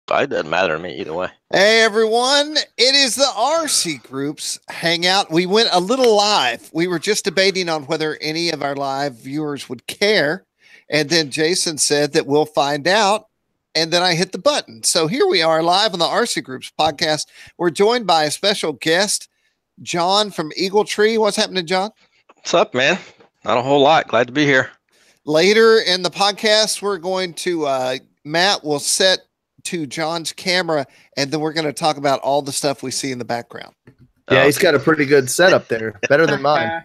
It doesn't matter to me either way. Hey everyone, it is the RCGroups Hangout. We went a little live. We were just debating on whether any of our live viewers would care. And then Jason said that we'll find out. And then I hit the button. So here we are live on the RCGroups podcast. We're joined by a special guest, John from EagleTree. What's happening, John? What's up, man? Not a whole lot. Glad to be here. Later in the podcast, we're going to, Matt will set to John's camera, and then we're going to talk about all the stuff we see in the background. Yeah, he's got a pretty good setup there. Better than mine.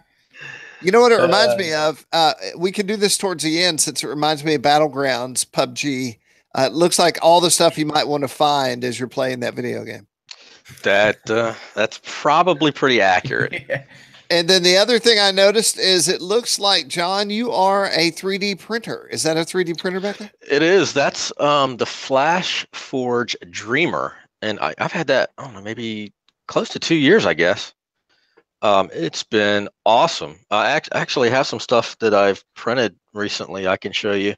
You know what it reminds me of? We can do this towards the end since it reminds me of Battlegrounds, PUBG. It looks like all the stuff you might want to find as you're playing that video game. That's probably pretty accurate. Yeah. And then the other thing I noticed is it looks like, John, you are a 3D printer. Is that a 3D printer back there? It is. That's the Flash Forge Dreamer. And I've had that, I don't know, maybe close to 2 years, I guess. It's been awesome. I actually have some stuff that I've printed recently I can show you.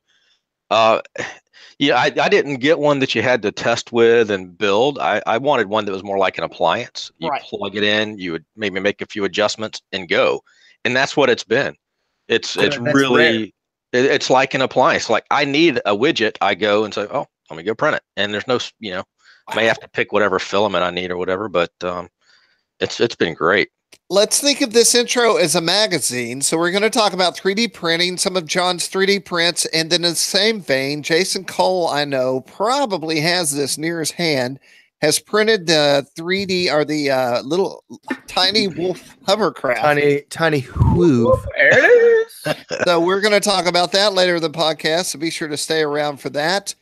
Yeah, I didn't get one that you had to test with and build. I wanted one that was more like an appliance. You plug it in, you would maybe make a few adjustments and go. And that's what it's been. It's really, it's like an appliance. Like I need a widget, I go and say, oh, let me go print it. And there's no, I may have to pick whatever filament I need or whatever, but it's been great. Let's think of this intro as a magazine. So we're going to talk about 3D printing, some of John's 3D prints, and then in the same vein, Jason Cole, I know, probably has this near his hand, has printed the 3D or the little Tiny Whoof Hovercraft. Tiny Whoof. There it is. So we're going to talk about that later in the podcast, so be sure to stay around for that.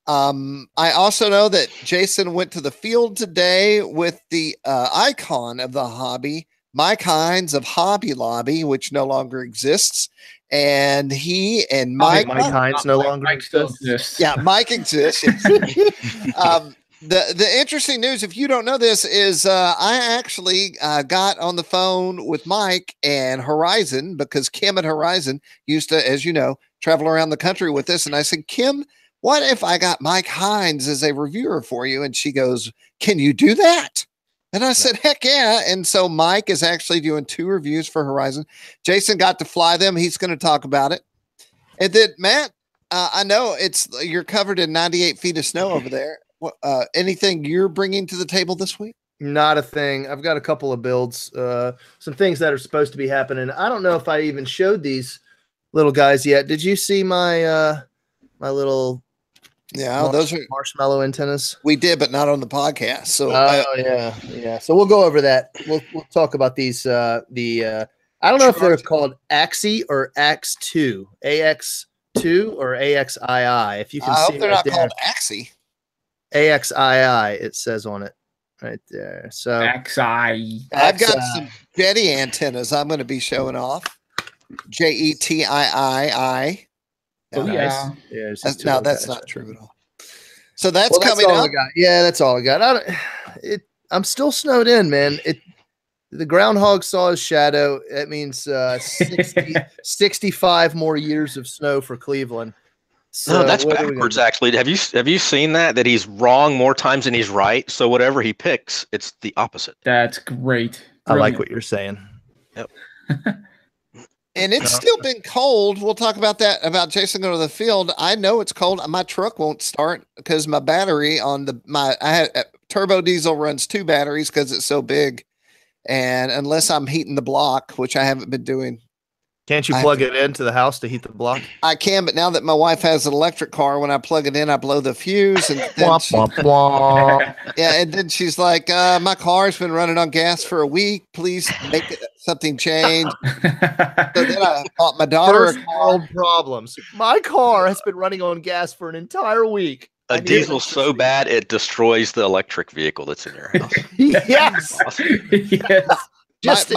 I also know that Jason went to the field today with the icon of the hobby, Mike Hines of Hobby Lobby, which no longer exists. And he and Mike Hines no longer exists. Yeah, Mike exists. The interesting news, if you don't know this, is I actually got on the phone with Mike and Horizon because Kim at Horizon used to, as you know, travel around the country with us. And I said, Kim, what if I got Mike Hines as a reviewer for you? And she goes, can you do that? And I said, heck yeah. And so Mike is actually doing 2 reviews for Horizon. Jason got to fly them. He's going to talk about it. And then Matt, I know you're covered in 98 feet of snow over there. Anything you're bringing to the table this week? Not a thing. I've got a couple of builds, some things that are supposed to be happening. I don't know if I even showed these little guys yet. Did you see my my little those are marshmallow antennas? We did, but not on the podcast. So yeah. So we'll go over that. We'll talk about these. I don't know if they're called Axie or Ax2, AX2 or AXII. If you can I see, hope they're not called Axie. AXII. It says on it right there. So XI. I've got some Jetty antennas I'm going to be showing off. JETIII. Oh, yeah. No, that's not true at all. So that's coming up. Yeah, that's all I got. I'm still snowed in, man. The groundhog saw his shadow. That means 65 more years of snow for Cleveland. So no, that's backwards, actually. Have you seen that he's wrong more times than he's right? So whatever he picks, it's the opposite. That's great. Brilliant. I like what you're saying. Yep. And it's still been cold. We'll talk about that, about Jason going to the field. I know it's cold. My truck won't start because my battery on I had turbo diesel runs 2 batteries because it's so big. And unless I'm heating the block, which I haven't been doing. Can't you plug it into the house to heat the block? I can, but now that my wife has an electric car, when I plug it in, I blow the fuse. And then and then she's like, my car's been running on gas for a week. Please make something change. So then I bought my daughter First world problems. My car has been running on gas for an entire week. A diesel's so bad it destroys the electric vehicle that's in your house. Yes. Yes.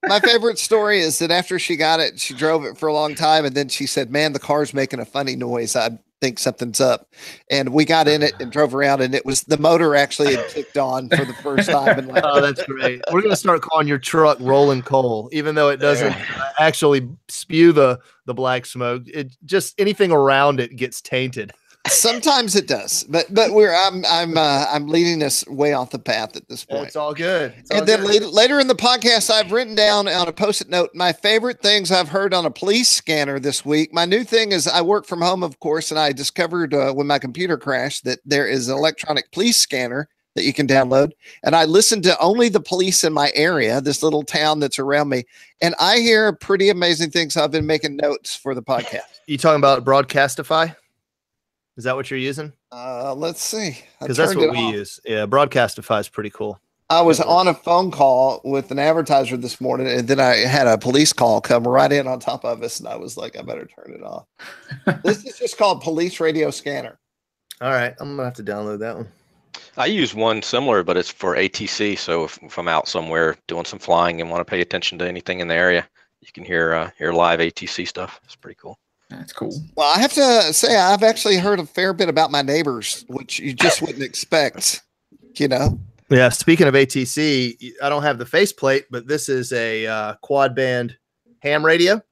My favorite story is that after she got it, she drove it for a long time, and then she said, man, the car's making a funny noise. I think something's up. And we got in it and drove around, and it was the motor actually had kicked on for the first time. And oh, that's great. We're going to start calling your truck Rolling Coal, even though it doesn't actually spew the black smoke. It just, anything around it gets tainted. Sometimes it does, but I'm leading us way off the path at this point. It's all good. It's all And then good. later in the podcast, I've written down on a post-it note my favorite things I've heard on a police scanner this week. My new thing is I work from home, of course, and I discovered when my computer crashed that there is an electronic police scanner that you can download. And I listen to only the police in my area, this little town that's around me, and I hear pretty amazing things. I've been making notes for the podcast. You talking about Broadcastify? Is that what you're using? Let's see. Because that's what we use. Yeah, Broadcastify is pretty cool. I was on a phone call with an advertiser this morning, and then I had a police call come right in on top of us, and I was like, I better turn it off. This is just called Police Radio Scanner. All right, I'm going to have to download that one. I use one similar, but it's for ATC. So if I'm out somewhere doing some flying and want to pay attention to anything in the area, you can hear live ATC stuff. It's pretty cool. That's cool. Well, I have to say, I've actually heard a fair bit about my neighbors, which you just wouldn't expect, you know? Yeah. Speaking of ATC, I don't have the faceplate, but this is a quad band ham radio.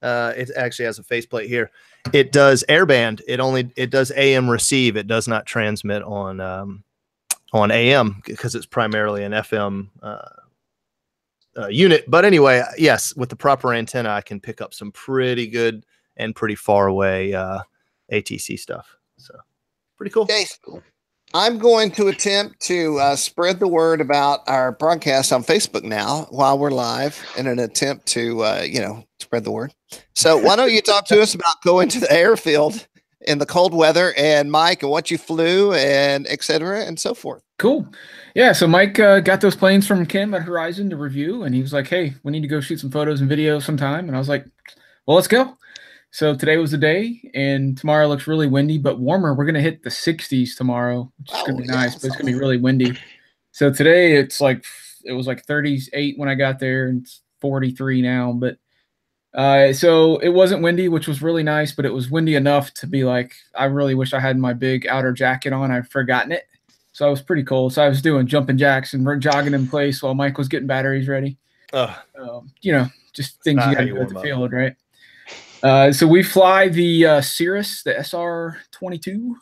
It actually has a faceplate here. It does airband. It does AM receive. It does not transmit on AM because it's primarily an FM unit. But anyway, yes, with the proper antenna, I can pick up some pretty good and pretty far away ATC stuff. So pretty cool. Okay. I'm going to attempt to spread the word about our broadcast on Facebook now while we're live in an attempt to, spread the word. So why don't you talk to us about going to the airfield in the cold weather, and Mike, and what you flew, and et cetera, and so forth. Cool. Yeah, so Mike got those planes from Kim at Horizon to review, and he was like, hey, we need to go shoot some photos and videos sometime. And I was like, well, let's go. So today was the day, and tomorrow looks really windy, but warmer. We're going to hit the 60s tomorrow, which is going to be nice, but it's going to be really windy. So today it was like 38 when I got there, and it's 43 now. But so it wasn't windy, which was really nice, but it was windy enough to be like, I really wish I had my big outer jacket on. I've forgotten it. So I was pretty cold. So I was doing jumping jacks and jogging in place while Mike was getting batteries ready. Just things you got to do at the field, right? So we fly the Cirrus, the SR-22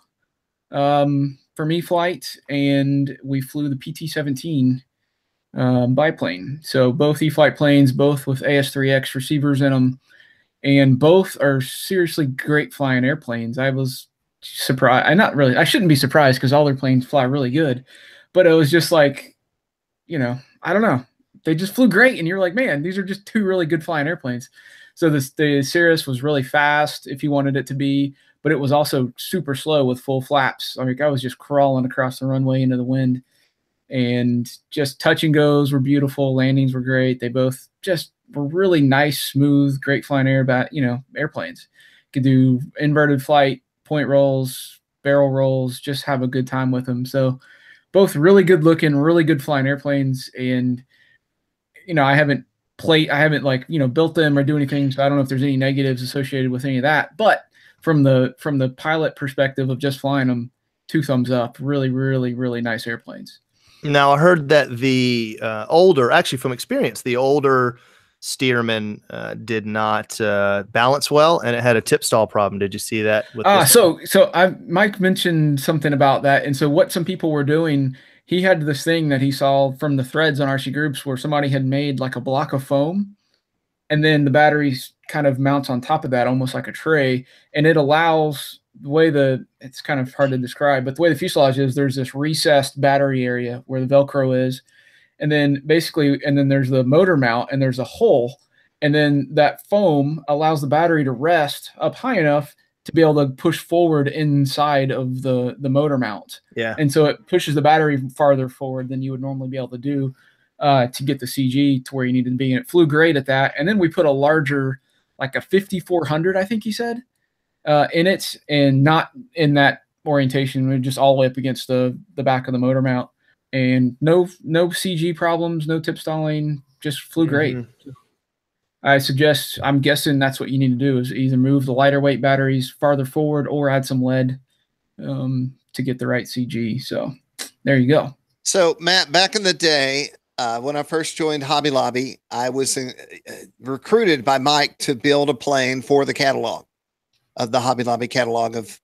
for me flight, and we flew the PT-17 biplane. So both E-flite planes, both with AS3X receivers in them, and both are seriously great flying airplanes. I was surprised. I shouldn't be surprised because all their planes fly really good, but it was just like, I don't know. They just flew great, and you're like, man, these are just two really good flying airplanes. So the Cirrus was really fast if you wanted it to be, but it was also super slow with full flaps. I was just crawling across the runway into the wind, and just touch and goes were beautiful. Landings were great. They both just were really nice, smooth, great flying airplanes. Could do inverted flight, point rolls, barrel rolls, just have a good time with them. So both really good looking, really good flying airplanes. And, I haven't built them or do anything, so I don't know if there's any negatives associated with any of that. But from the pilot perspective of just flying them, 2 thumbs up. Really, really, really nice airplanes. Now I heard that the from experience, the older Stearman did not balance well, and it had a tip stall problem. Did you see that? Mike mentioned something about that, and so what some people were doing. He had this thing that he saw from the threads on RCGroups where somebody had made like a block of foam, and then the batteries kind of mounts on top of that, almost like a tray. And it allows it's kind of hard to describe, but the way the fuselage is, there's this recessed battery area where the Velcro is. And then there's the motor mount, and there's a hole. And then that foam allows the battery to rest up high enough to be able to push forward inside of the motor mount. Yeah. And so it pushes the battery farther forward than you would normally be able to do to get the CG to where you need to be. And it flew great at that. And then we put a larger, like a 5400, I think he said, in it, and not in that orientation. We're just all the way up against the back of the motor mount, and no CG problems, no tip stalling, just flew great. Mm-hmm. I'm guessing that's what you need to do, is either move the lighter weight batteries farther forward or add some lead to get the right CG. So there you go. So Matt, back in the day, when I first joined Hobby Lobby, I was recruited by Mike to build a plane for the catalog of the Hobby Lobby catalog of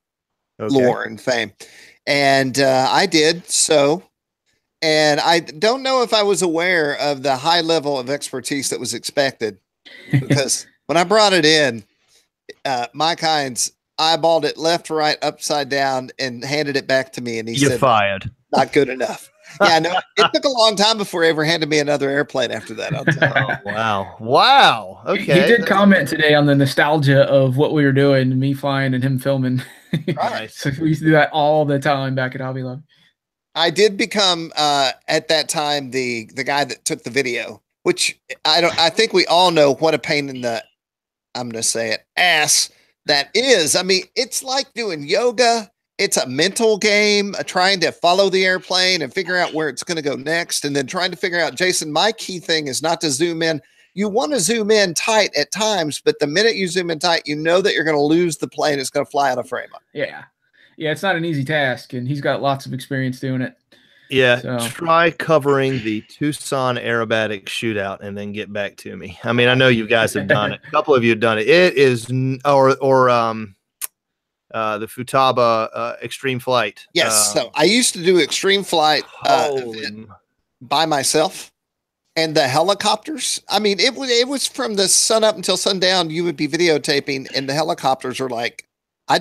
lore and fame. And I did so. And I don't know if I was aware of the high level of expertise that was expected, because when I brought it in, Mike Hines eyeballed it left, right, upside down, and handed it back to me. And he You're said, fired. Not good enough. Yeah, no, it took a long time before he ever handed me another airplane after that. I'll tell you. Oh, wow. Okay. He did comment today on the nostalgia of what we were doing, me flying and him filming. Nice. So we used to do that all the time back at Hobby Lobby. I did become at that time the guy that took the video, which I think we all know what a pain in the, I'm going to say it, ass that is. I mean, it's like doing yoga. It's a mental game, trying to follow the airplane and figure out where it's going to go next. And then trying to figure out, Jason, my key thing is not to zoom in. You want to zoom in tight at times, but the minute you zoom in tight, you know that you're going to lose the plane. It's going to fly out of frame. Yeah. Yeah, it's not an easy task, and he's got lots of experience doing it. Yeah, So. Try covering the Tucson aerobatic shootout and then get back to me. I mean, I know you guys have done it. A couple of you have done it. It is, or the Futaba Extreme Flight. Yes, so I used to do Extreme Flight by myself, and the helicopters. I mean, it was from the sun up until sundown. You would be videotaping, and the helicopters are like, I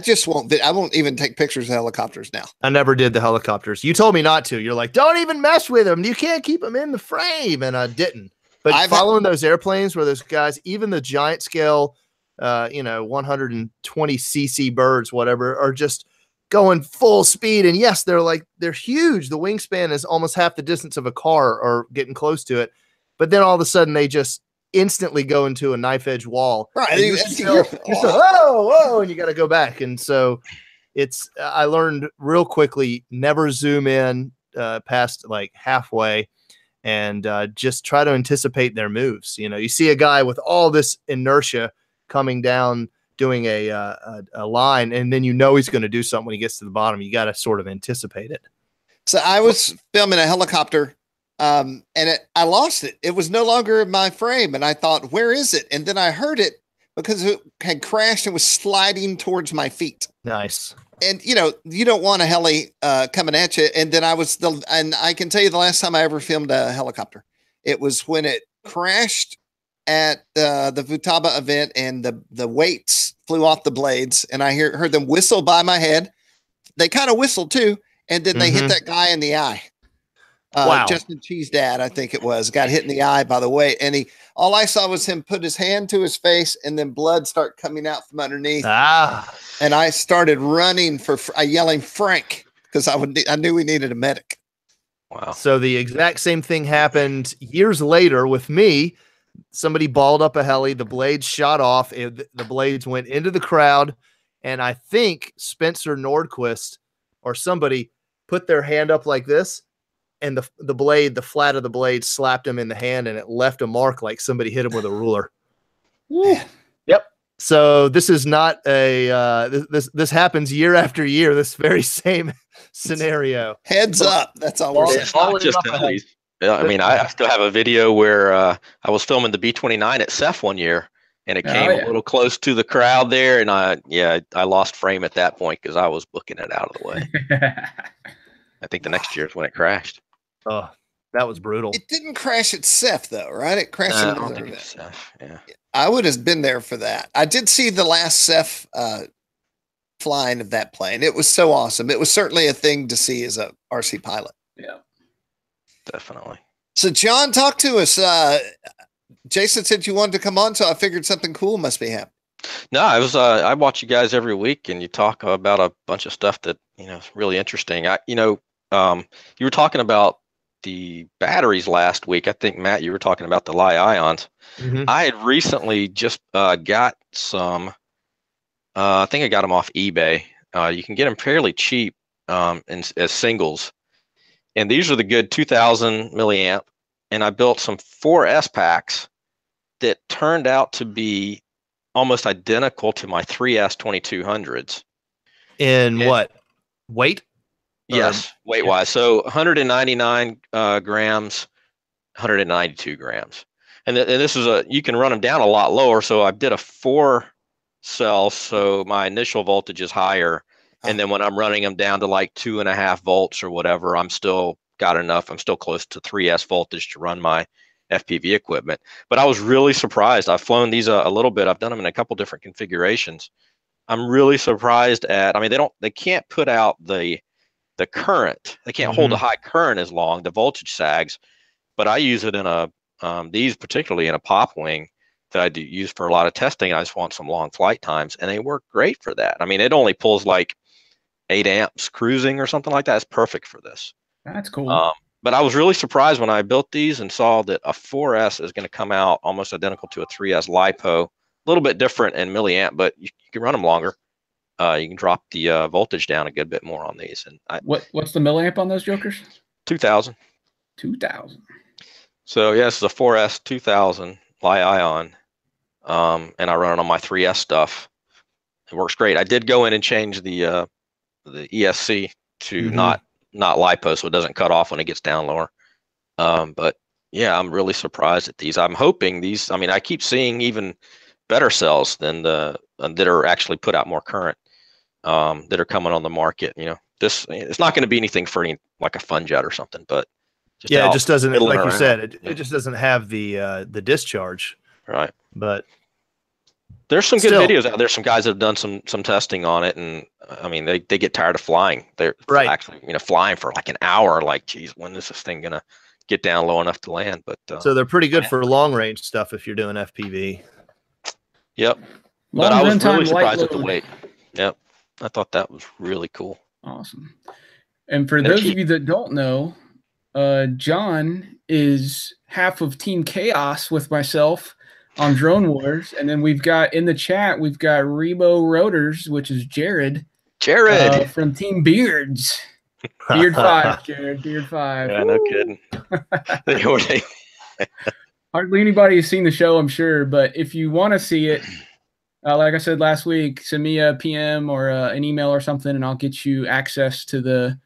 won't even take pictures of helicopters now. I never did the helicopters. You told me not to. You're like, don't even mess with them. You can't keep them in the frame, and I didn't. But following those airplanes where those guys, even the giant scale, 120 cc birds, whatever, are just going full speed. And yes, they're huge. The wingspan is almost half the distance of a car or getting close to it. But then all of a sudden they just instantly go into a knife edge wall. Right. And you're still, whoa, and you got to go back. And so I learned real quickly, never zoom in past like halfway, and just try to anticipate their moves. You see a guy with all this inertia coming down, doing a line, and then he's going to do something when he gets to the bottom. You got to sort of anticipate it. So I was filming a helicopter, and I lost it. It was no longer in my frame, and I thought, where is it? And then I heard it because it had crashed and was sliding towards my feet. Nice. And you don't want a heli coming at you. And then and I can tell you the last time I ever filmed a helicopter, it was when it crashed at the Futaba event, and the weights flew off the blades, and I heard them whistle by my head. They kind of whistled too, and then they hit that guy in the eye. Wow. Justin Cheese Dad, I think it was, got hit in the eye by the weight, and all I saw was him put his hand to his face, and then blood start coming out from underneath. And I started running yelling Frank, because I knew we needed a medic. Wow. So the exact same thing happened years later with me. Somebody balled up a heli, the blades shot off, the blades went into the crowd, and I think Spencer Nordquist or somebody put their hand up like this, and the flat of the blade slapped him in the hand, and it left a mark like somebody hit him with a ruler. Yep. So this is not this happens year after year, this very same scenario. Heads up. That's all we're saying. It's not just helis. Yeah, I mean, I still have a video where I was filming the B-29 at CEF one year, and it came a little close to the crowd there, and I lost frame at that point because I was booking it out of the way. I think the next year is when it crashed. Oh, that was brutal. It didn't crash at CEF though, right? It crashed I at don't think it was CEF. Yeah. I would have been there for that. I did see the last CEF flying of that plane. It was so awesome. It was certainly a thing to see as a RC pilot. Yeah. Definitely. So John, talk to us. Jason said you wanted to come on, so I figured something cool must be happening. No, I watch you guys every week, and you talk about a bunch of stuff that is really interesting. You were talking about the batteries last week. I think Matt, you were talking about the Li-ions. Mm-hmm. I had recently just got some. I think I got them off eBay. You can get them fairly cheap as singles. And these are the good 2000 milliamp. And I built some 4S packs that turned out to be almost identical to my 3S 2200s. In what? Weight? Yes, weight-wise. So 199 grams, 192 grams. And this is you can run them down a lot lower. So I did a 4 cell, so my initial voltage is higher. And then when I'm running them down to like 2.5 volts or whatever, I'm still got enough. I'm still close to 3S voltage to run my FPV equipment. But I was really surprised. I've flown these a little bit. I've done them in a couple different configurations. I'm really surprised at, I mean, they can't put out the current. They can't hold a high current as long. The voltage sags, but I use it in these particularly in a pop wing that I do use for a lot of testing. I just want some long flight times, and they work great for that. I mean, it only pulls like 8 amps cruising or something like that. It's perfect for this. That's cool. But I was really surprised when I built these and saw that a 4S is going to come out almost identical to a 3S LiPo. A little bit different in milliamp, but you can run them longer. You can drop the voltage down a good bit more on these. And what's the milliamp on those jokers? 2000. 2000. So yeah, this is a 4S 2000 Li-ion, and I run it on my 3S stuff. It works great. I did go in and change the ESC to not LiPo, so it doesn't cut off when it gets down lower. But yeah, I'm really surprised at these. I'm hoping these. I mean, I keep seeing even better cells than that are actually put out more current, that are coming on the market. You know, it's not going to be anything for like a fun jet or something, but it just doesn't, like you said, it just doesn't have the discharge. Right. But there's some good videos out there. Some guys that have done some testing on it, and I mean, they get tired of flying. They're actually flying for like an hour. Like, geez, when is this thing gonna get down low enough to land? But so they're pretty good for long range stuff if you're doing FPV. Yep. But I was really surprised at the weight. Yep. I thought that was really cool. Awesome. And for those of you that don't know, John is half of Team Chaos with myself on Drone Wars, and then we've got in the chat Rebo Rotors, which is Jared from Team Beards. Beard 5, Jared. Beard 5. Yeah, no kidding. Hardly anybody has seen the show, I'm sure, but if you want to see it, like I said last week, send me a PM or an email or something, and I'll get you access to the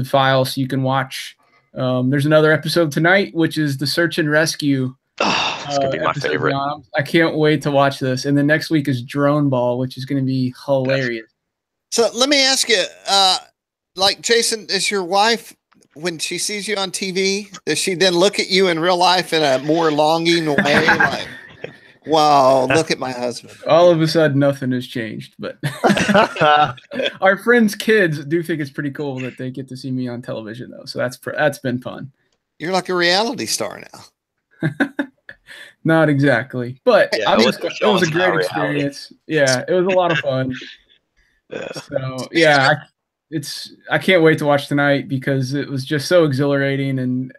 file so you can watch. There's another episode tonight, which is the search and rescue. Oh, it's gonna be my favorite. I can't wait to watch this. And then next week is Drone Ball, which is going to be hilarious. So let me ask you, like, Jason, is your wife, when she sees you on TV, does she then look at you in real life in a more longing way? Like, wow, look at my husband. All of a sudden, nothing has changed. But our friends' kids do think it's pretty cool that they get to see me on television, though. So that's been fun. You're like a reality star now. Not exactly, but yeah, it was a great experience. Yeah, it was a lot of fun. So yeah, I can't wait to watch tonight because it was just so exhilarating, and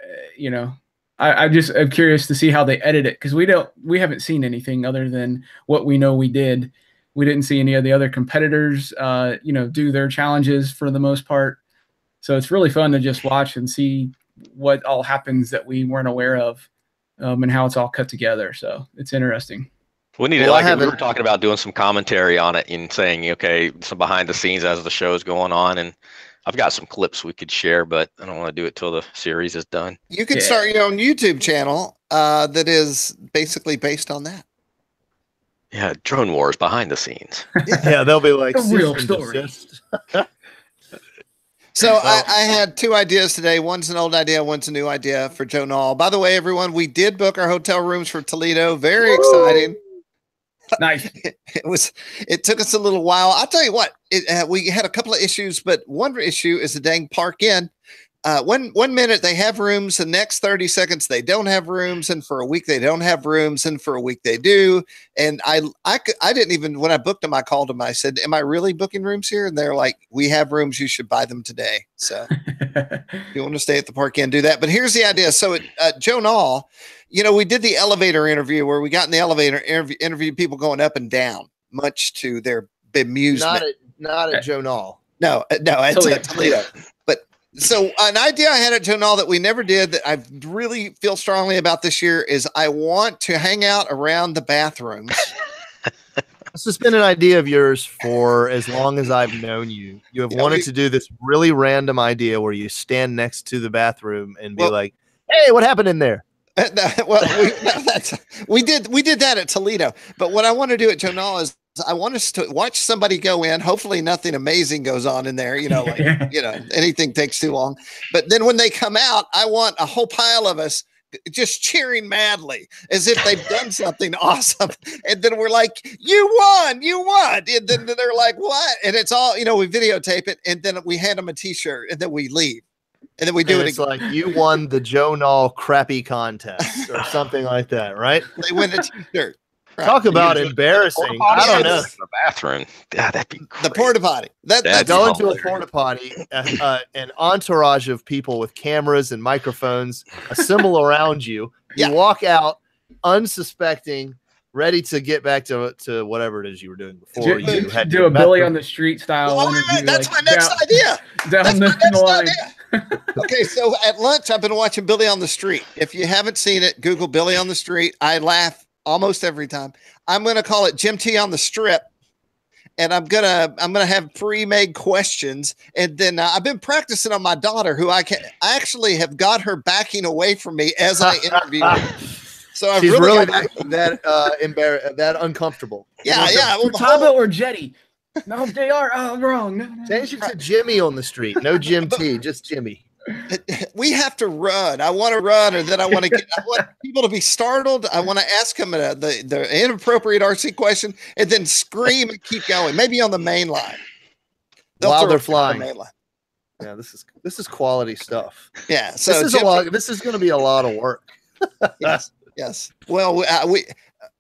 I'm curious to see how they edit it, because we haven't seen anything other than what we know we did. We didn't see any of the other competitors do their challenges for the most part. So it's really fun to just watch and see what all happens that we weren't aware of. And how it's all cut together. So it's interesting. We need to, we were talking about doing some commentary on it and saying, okay, some behind the scenes as the show is going on. And I've got some clips we could share, but I don't want to do it till the series is done. You could start your own YouTube channel that is basically based on that. Yeah, Drone Wars behind the scenes. Yeah, they'll be like a real story. So I had two ideas today. One's an old idea. One's a new idea for Joe Nall. By the way, everyone, we did book our hotel rooms for Toledo. Very exciting. Nice. It took us a little while. I'll tell you what, we had a couple of issues, but one issue is the dang park in. One minute they have rooms, the next 30 seconds they don't have rooms, and for a week they don't have rooms, and for a week they do. And I didn't even, when I booked them, I called them. I said, "Am I really booking rooms here?" And they're like, "We have rooms. You should buy them today." So if you want to stay at the park in, do that. But here's the idea. So Joe Nall, we did the elevator interview where we got in the elevator, interviewed people going up and down, much to their bemusement. Not at Joe Nall. No, it's Toledo. So an idea I had at Joe Nall that we never did that I really feel strongly about this year is I want to hang out around the bathrooms. This has been an idea of yours for as long as I've known you. You have wanted to do this really random idea where you stand next to the bathroom and be like, "Hey, what happened in there?" We did that at Toledo. But what I want to do at Joe Nall is I want us to watch somebody go in. Hopefully nothing amazing goes on in there, like, anything takes too long. But then when they come out, I want a whole pile of us just cheering madly as if they've done something awesome. And then we're like, you won. And then they're like, what? And it's all, we videotape it and then we hand them a t-shirt and then we leave. And then we do it again. Like you won the Joe Nall crappy contest or something like that, right? They win a t-shirt. Right. Talk about embarrassing. I don't know. The bathroom. Yeah, that'd be great. The porta potty. That's go into a porta potty, an entourage of people with cameras and microphones assemble around you. You walk out unsuspecting, ready to get back to whatever it is you were doing before. You had to do a Billy on the Street style interview. That's my next idea. That's my next idea. Okay, so at lunch, I've been watching Billy on the Street. If you haven't seen it, Google Billy on the Street. I laugh almost every time. I'm going to call it Jim T on the Strip, and I'm gonna have pre-made questions, and then I've been practicing on my daughter, who I actually have got her backing away from me as I interview her. So I've She's really that embarrassed, that uncomfortable. Yeah. Well, Tabo or Jetty? No, JR. Oh, wrong. No. Change it to Jimmy on the Street. No Jim T, just Jimmy. We have to run. I want to run, or then I want people to be startled. I want to ask them the inappropriate RC question, and then scream and keep going. Maybe on the main line while they're flying. The main line. Yeah, this is quality stuff. Yeah, so this is going to be a lot of work. Yes. Well,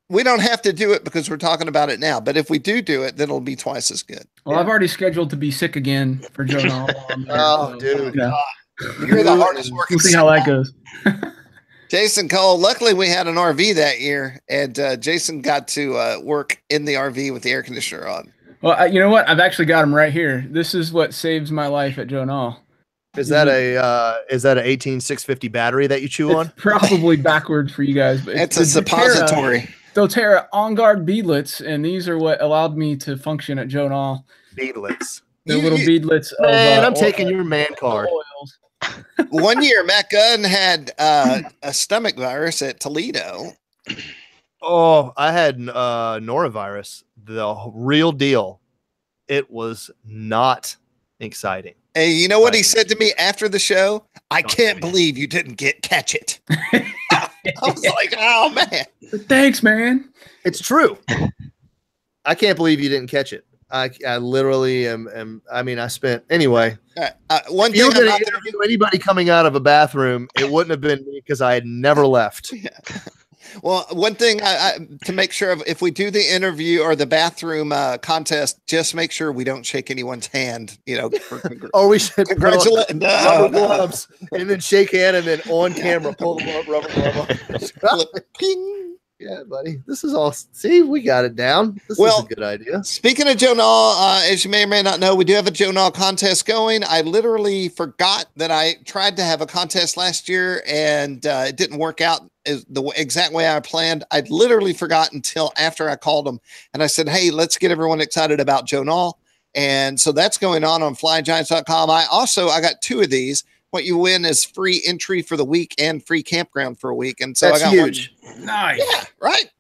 we don't have to do it because we're talking about it now. But if we do it, then it'll be twice as good. Well, I've already scheduled to be sick again for Joe Nall. Dude. Yeah. You're the hardest working. We'll see how that goes. Jason Cole. Luckily, we had an RV that year, and Jason got to work in the RV with the air conditioner on. Well, you know what? I've actually got him right here. This is what saves my life at Joe Nall. Is that an 18650 battery that you chew on? Probably backwards for you guys, but it's a suppository. doTERRA On Guard beadlets, and these are what allowed me to function at Joe Nall. Beadlets. The little beadlets. Man, I'm taking your man card. Oils. One year, Matt Gunn had a stomach virus at Toledo. Oh, I had norovirus, the real deal. It was not exciting. Hey, you know what he said to me after the show? I can't believe you didn't catch it. I was like, oh, man. Thanks, man. It's true. I can't believe you didn't catch it. I literally am. I mean, I spent anyway. One thing, you were going to interview anybody coming out of a bathroom, it wouldn't have been me because I had never left. Yeah. Well, one thing to make sure of, if we do the interview or the bathroom contest, just make sure we don't shake anyone's hand. Or we should congratulate rubber gloves and then shake hand and then on camera pull them up, rubber glove up. Ping. Yeah, buddy. This is all. See, we got it down. This is a good idea. Speaking of Joe Nall, as you may or may not know, we do have a Joe Nall contest going. I literally forgot that I tried to have a contest last year and it didn't work out the exact way I planned. I'd literally forgot until after I called them and I said, hey, let's get everyone excited about Joe Nall. And so that's going on flygiants.com. I got two of these. What you win is free entry for the week and free campground for a week. And so that's I got huge. One. Nice. Yeah, right.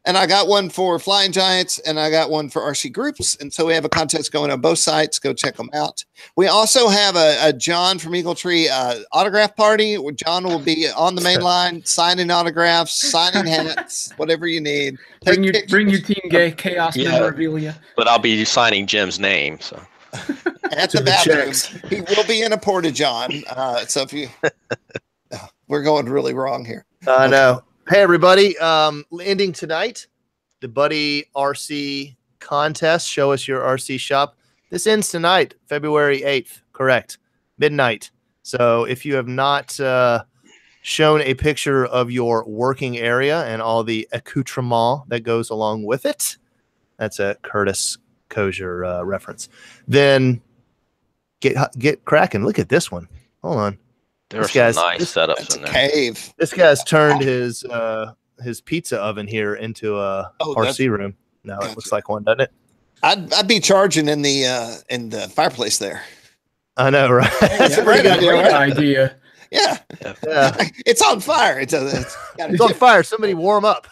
And I got one for Flying Giants and I got one for RCGroups. And so we have a contest going on both sites. Go check them out. We also have a John from EagleTree autograph party where John will be on the main line, signing autographs, signing hats, whatever you need. Bring your team chaos memorabilia. But I'll be signing Jim's name. So at the bathroom, he will be in a porta john. So if you, we're going really wrong here. I know. Hey, everybody. Ending tonight, the Buddy RC contest. Show us your RC shop. This ends tonight, February 8th. Correct. Midnight. So if you have not shown a picture of your working area and all the accoutrement that goes along with it, that's a Curtis Kosher reference, then get cracking. Look at this one. Hold on. There's some nice setups in there. Cave. This guy's turned his pizza oven here into a RC room. Now it looks like one, doesn't it? I'd be charging in the fireplace there. I know, right? That's a great idea. Yeah. It's on fire. It's on fire. Somebody warm up.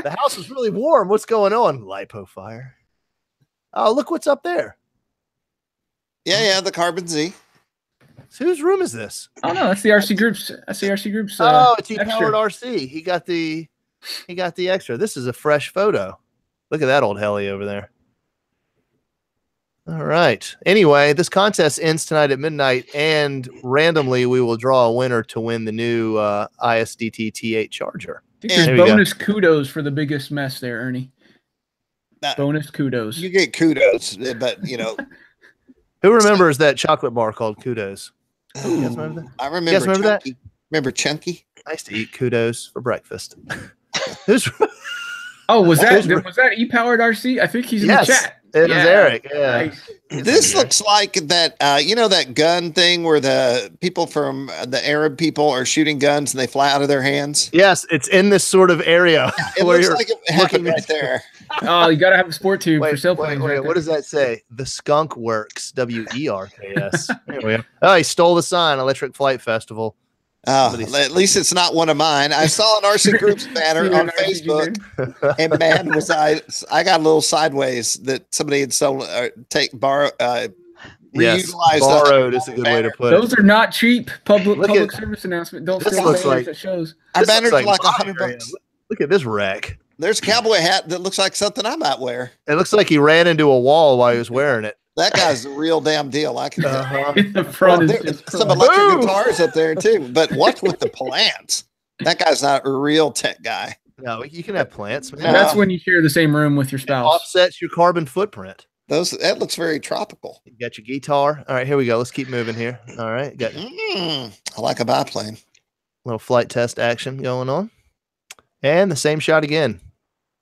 The house is really warm. What's going on? Lipo fire. Oh, look what's up there. Yeah, the Carbon Z. So whose room is this? Oh no, that's the RCGroups. That's the RCGroups. Oh, it's E-powered RC. He got the extra. This is a fresh photo. Look at that old heli over there. All right. Anyway, this contest ends tonight at midnight, and randomly we will draw a winner to win the new ISDT T8 charger. I think there's bonus kudos for the biggest mess there, Ernie. Bonus kudos. You get kudos, but who remembers that chocolate bar called Kudos? You guys remember that? I remember. You guys remember Chunky. That? Remember Chunky? I used to eat Kudos for breakfast. Was that E-powered RC? I think he's in the chat. It was Eric. Yeah. Nice. This looks like that. That gun thing where the people from the Arab people are shooting guns and they fly out of their hands. Yes, it's in this sort of area. It looks like it happened right there. Oh, you gotta have a sport tube for sail planes. Wait, what does that say? The Skunk Works, WERKS. There we go. Oh, he stole the sign. Electric Flight Festival. Oh, at least it's not one of mine. I saw an RCGroups banner on Facebook, and man, was I got a little sideways that somebody had sold, reutilized. Borrowed is a good way to put it. Those are not cheap. Public service announcement. Don't steal banners that shows. Our banner's like $100. Look at this wreck. There's a cowboy hat that looks like something I might wear. It looks like he ran into a wall while he was wearing it. That guy's the real damn deal. I can tell. In the front is some electric guitars up there too. But what's with the plants? That guy's not a real tech guy. No, you can have plants. Man. That's when you share the same room with your spouse. It offsets your carbon footprint. That looks very tropical. You got your guitar. All right, here we go. Let's keep moving here. All right, I like a biplane. Little flight test action going on, and the same shot again.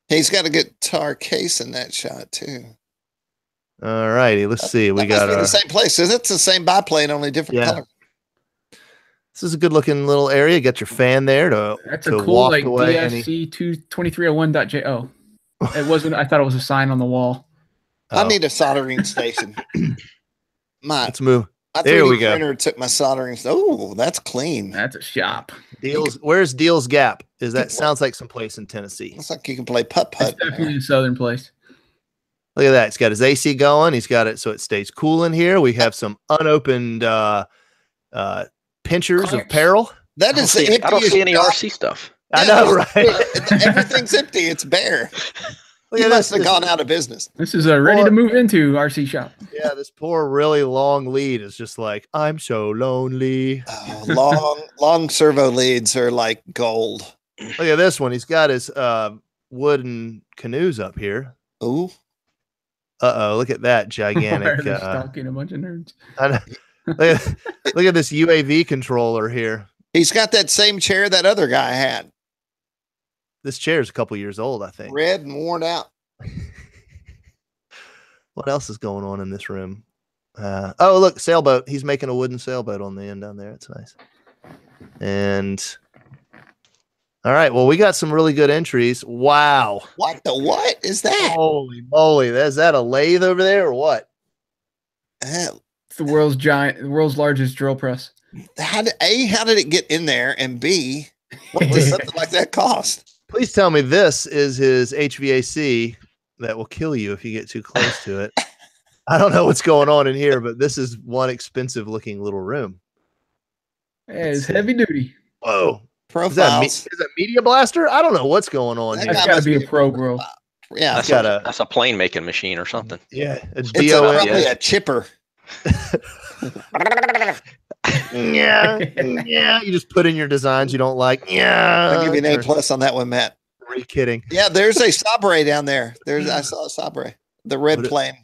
He's got a guitar case in that shot too. All righty, let's see. We got the same place. So it's the same biplane, only different color. This is a good looking little area. Got your fan there to That's a cool like DSC 2301.jo. It wasn't. I thought it was a sign on the wall. I need a soldering station. Let's move. There we go. Printer took my soldering. Oh, that's clean. That's a shop. Deals. Where's Deals Gap? Sounds like someplace in Tennessee? Looks like you can play putt-putt. It's definitely a southern place. Look at that. He's got his AC going. He's got it so it stays cool in here. We have some unopened pinchers of peril. That is I don't see any RC stuff. I know, right? Everything's empty. It's bare. He must have gone out of business. This is a ready to move into RC shop. Yeah, this poor, really long lead is just like, I'm so lonely. Oh, long servo leads are like gold. Look at this one. He's got his wooden canoes up here. Ooh. Uh-oh, look at that gigantic. Stalking a bunch of nerds. I know. Look at this UAV controller here. He's got that same chair that other guy had. This chair is a couple years old, I think. Red and worn out. What else is going on in this room? Oh, look, sailboat. He's making a wooden sailboat on the end down there. It's nice. And all right, well, we got some really good entries. Wow. What is that? Holy moly. Is that a lathe over there or what? It's the world's largest drill press. How did it get in there? And B, what does something like that cost? Please tell me this is his HVAC that will kill you if you get too close to it. I don't know what's going on in here, but this is one expensive looking little room. It's heavy duty. Whoa. Profiles. Is that Media Blaster? I don't know what's going on here. That's got to be a Pro Grow. Yeah, that's a plane making machine or something. Yeah, it's probably a chipper. Yeah. You just put in your designs you don't like. Yeah, I'll give you an A+ on that one, Matt. Are you kidding? Yeah, there's a Sabre down there. I saw a Sabre, the red plane.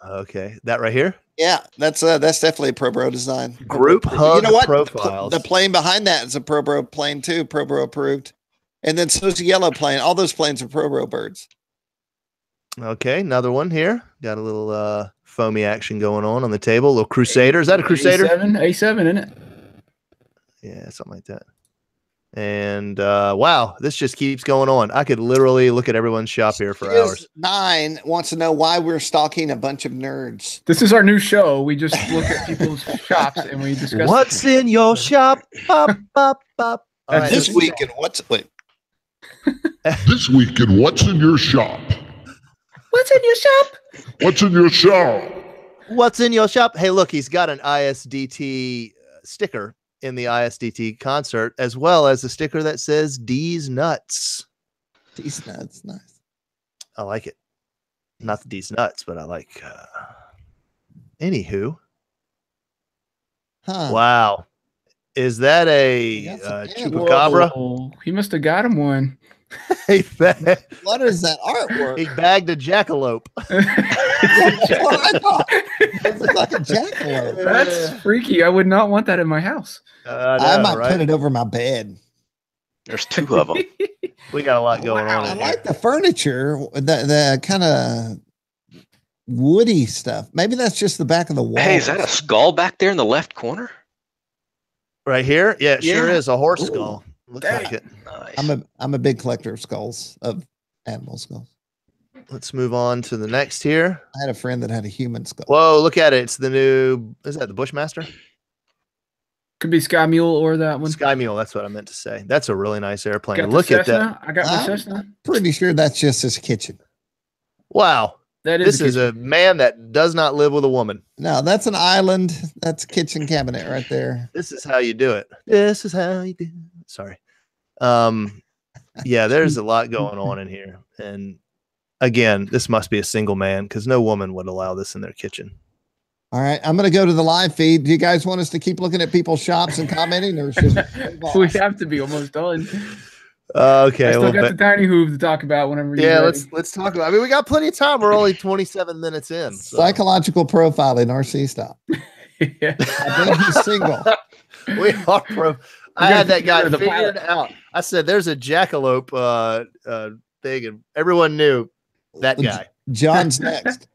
Okay, that right here. Yeah, that's definitely a Pro Bro design. Group hub. You know what? Profiles. The plane behind that is a Pro Bro plane too. Pro Bro approved. And then so's the yellow plane. All those planes are Pro Bro birds. Okay, another one here. Got a little foamy action going on the table. A little Crusader. Is that a Crusader? A7, isn't it? Yeah, something like that. And wow, this just keeps going on. I could literally look at everyone's shop here for hours. 9 wants to know why we're stalking a bunch of nerds. This is our new show. We just look at people's shops and we discuss what's in your shop. Pop, pop, pop. This week and wait. This week in What's in Your Shop? What's in your shop? What's in your shop? What's in your shop? Hey, look, he's got an ISDT sticker in the ISDT concert, as well as a sticker that says D's Nuts. D's Nuts, nice. I like it. Not the D's Nuts, but I like. Anywho. Huh. Wow. Is that a chupacabra? Whoa, he must have got him one. What is that artwork? He bagged a jackalope. That's what I thought. It looks like a jackalope. That's freaky. I would not want that in my house. I might put it over my bed. There's 2 of them. We got a lot going on. I like the furniture, the kind of woody stuff. Maybe that's just the back of the wall. Hey, is that a skull back there in the left corner? Right here? Yeah, it sure is. A horse skull. Looks like it. Nice. I'm a big collector of skulls, of animal skulls. Let's move on to the next here. I had a friend that had a human skull. Whoa, look at it. It's the new, is that the Bushmaster? Could be Sky Mule or that one. Sky Mule, that's what I meant to say. That's a really nice airplane. Got Look at that. I got my Cessna. Pretty sure that's just his kitchen. Wow. This is a man that does not live with a woman. No, that's an island. That's a kitchen cabinet right there. This is how you do it. This is how you do it. Sorry. Yeah, there's a lot going on in here. And again, this must be a single man because no woman would allow this in their kitchen. All right, I'm going to go to the live feed. Do you guys want us to keep looking at people's shops and commenting, or should we have to be almost done? Okay, I still got the Tiny Whoof to talk about whenever. Yeah, let's talk about. I mean, we got plenty of time. We're only 27 minutes in. So. Psychological profiling, RC stop. Yeah. I think he's single. We are I had that guy figured out. I said, "There's a jackalope thing," and everyone knew that guy. John's next.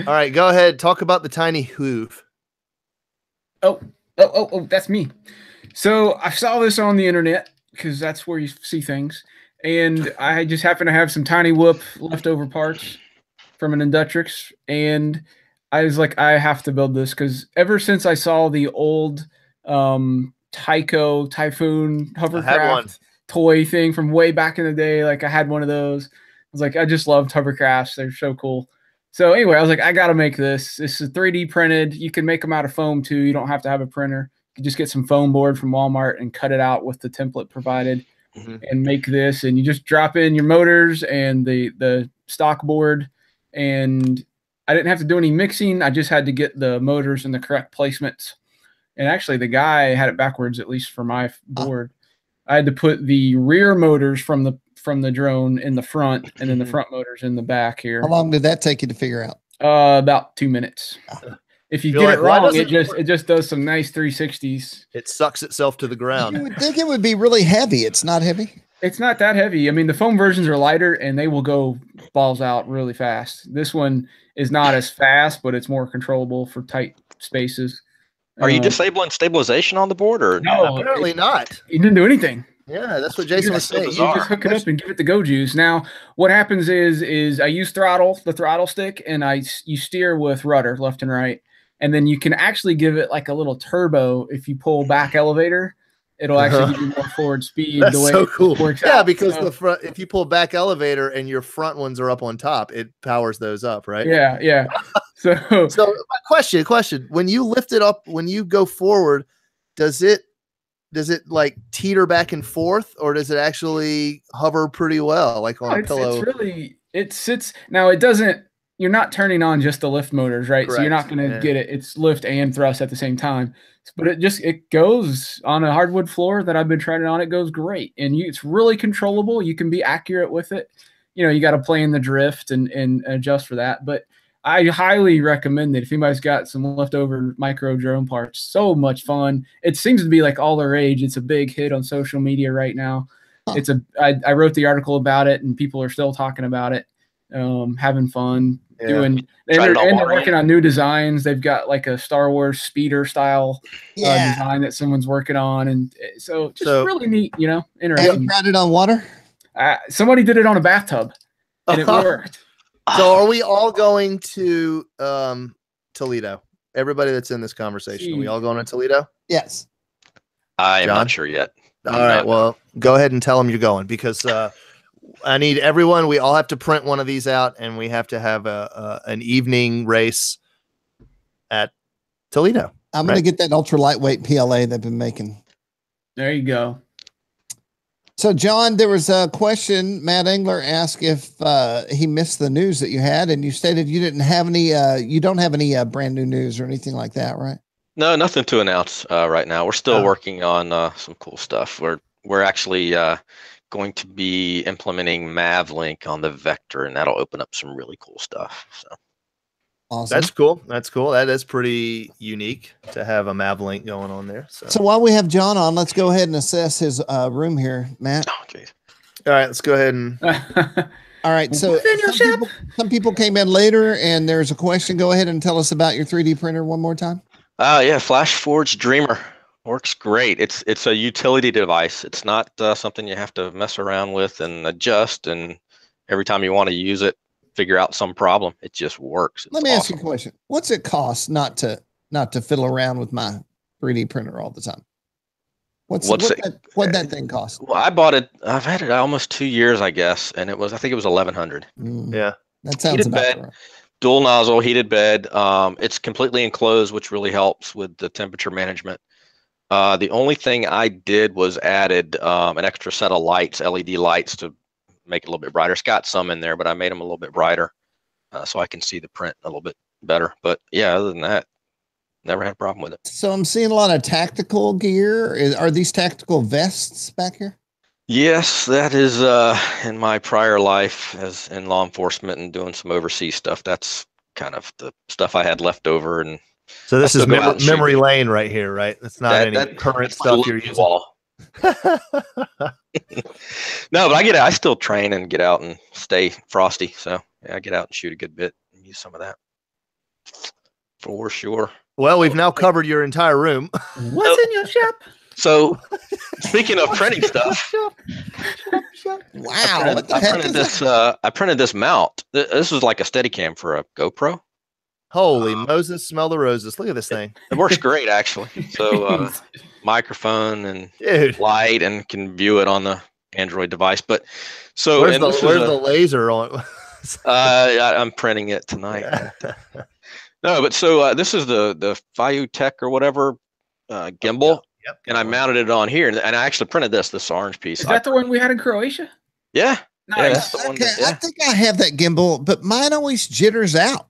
All right, go ahead. Talk about the Tiny Whoof. Oh, that's me. So I saw this on the internet because that's where you see things. And I just happen to have some Tiny Whoof leftover parts from an Inductrix. And I was like, I have to build this because ever since I saw the old Typhoon hovercraft toy thing from way back in the day, like I had one of those. I was like, I just loved hovercrafts. They're so cool. So anyway, I was like, I got to make this. This is 3D printed. You can make them out of foam too. You don't have to have a printer. You can just get some foam board from Walmart and cut it out with the template provided and make this. And you just drop in your motors and the stock board. And I didn't have to do any mixing. I just had to get the motors in the correct placements. And actually the guy had it backwards, at least for my board. I had to put the rear motors from the drone in the front and then the front motors in the back here. How long did that take you to figure out? About 2 minutes. If you get it wrong, it just does some nice 360s. It sucks itself to the ground. You would think it would be really heavy. It's not heavy. It's not that heavy. I mean, the foam versions are lighter and they will go balls out really fast. This one is not as fast, but it's more controllable for tight spaces. Are you disabling stabilization on the board or no? Apparently not. You didn't do anything. Yeah, that's what Jason was saying. You just hook it up and give it the go juice. Now, what happens is I use the throttle stick, and you steer with rudder left and right, and then you can actually give it like a little turbo if you pull back elevator. It'll actually give you more forward speed. That's the way so cool. It works yeah, out. because the front, if you pull back elevator and your front ones are up on top, it powers those up, right? Yeah. So my question: when you lift it up, when you go forward, does it like teeter back and forth, or does it actually hover pretty well, like on a pillow? It sits. Now it doesn't. You're not turning on just the lift motors, right? Correct. So you're not going to get it. It's lift and thrust at the same time. But it goes on a hardwood floor that I've been trying it on. It goes great, and it's really controllable. You can be accurate with it. You got to play in the drift and adjust for that. But I highly recommend it if anybody's got some leftover micro drone parts. So much fun. It seems to be like all the rage. It's a big hit on social media right now. I wrote the article about it, and people are still talking about it, having fun. And they're working on new designs. They've got like a Star Wars speeder style design that someone's working on, and so really neat. Interesting. Have you tried it on water? Somebody did it on a bathtub, and it worked. So are we all going to Toledo? Everybody that's in this conversation, are we all going to Toledo? Yes. I am not sure yet. All right. Well, go ahead and tell them you're going because I need everyone. We all have to print one of these out, and we have to have an evening race at Toledo. I'm going to get that ultra lightweight PLA they've been making. There you go. So, John, there was a question. Matt Engler asked if he missed the news that you had, and you stated you didn't have any. You don't have any brand new news or anything like that, right? No, nothing to announce right now. We're still working on some cool stuff. We're actually going to be implementing MavLink on the Vector, and that'll open up some really cool stuff. So. Awesome. That's cool. That's cool. That is pretty unique to have a MavLink going on there. So while we have John on, let's go ahead and assess his room here, Matt. Oh, geez. All right, let's go ahead and. All right. So some people came in later, and there's a question. Go ahead and tell us about your 3D printer one more time. Yeah, FlashForge Dreamer works great. It's a utility device. It's not something you have to mess around with and adjust. And every time you want to use it, figure out some problem. It just works. Let me ask you a question. What's it cost not to fiddle around with my 3D printer all the time? What'd that thing cost? Well, I bought it. I've had it almost 2 years, I guess, and I think it was $1,100. Yeah, that sounds about right. Dual nozzle, heated bed. It's completely enclosed, which really helps with the temperature management. The only thing I did was added an extra set of lights, LED lights, to make it a little bit brighter. It's got some in there, but I made them a little bit brighter so I can see the print a little bit better. But yeah, other than that, never had a problem with it. So I'm seeing a lot of tactical gear. Are these tactical vests back here? Yes, that is in my prior life as in law enforcement and doing some overseas stuff. That's kind of the stuff I had left over. And so this is memory lane right here, right? That's not any current stuff you're using. No, but I still train and get out and stay frosty. So yeah, I get out and shoot a good bit and use some of that for sure. Well, we've now covered your entire room. What's in your shop? So speaking of printing stuff, wow! I printed this mount. This is like a Steadicam for a GoPro. Holy Moses, smell the roses. Look at this thing. It works great, actually. So microphone and light, and can view it on the Android device. But so where's the laser on? I'm printing it tonight. No, but so this is the Fiu Tech or whatever gimbal. Yep. And I mounted it on here, and I actually printed this orange piece. Is that the one we had in Croatia? Yeah. Nice. Yeah, I think I have that gimbal, but mine always jitters out.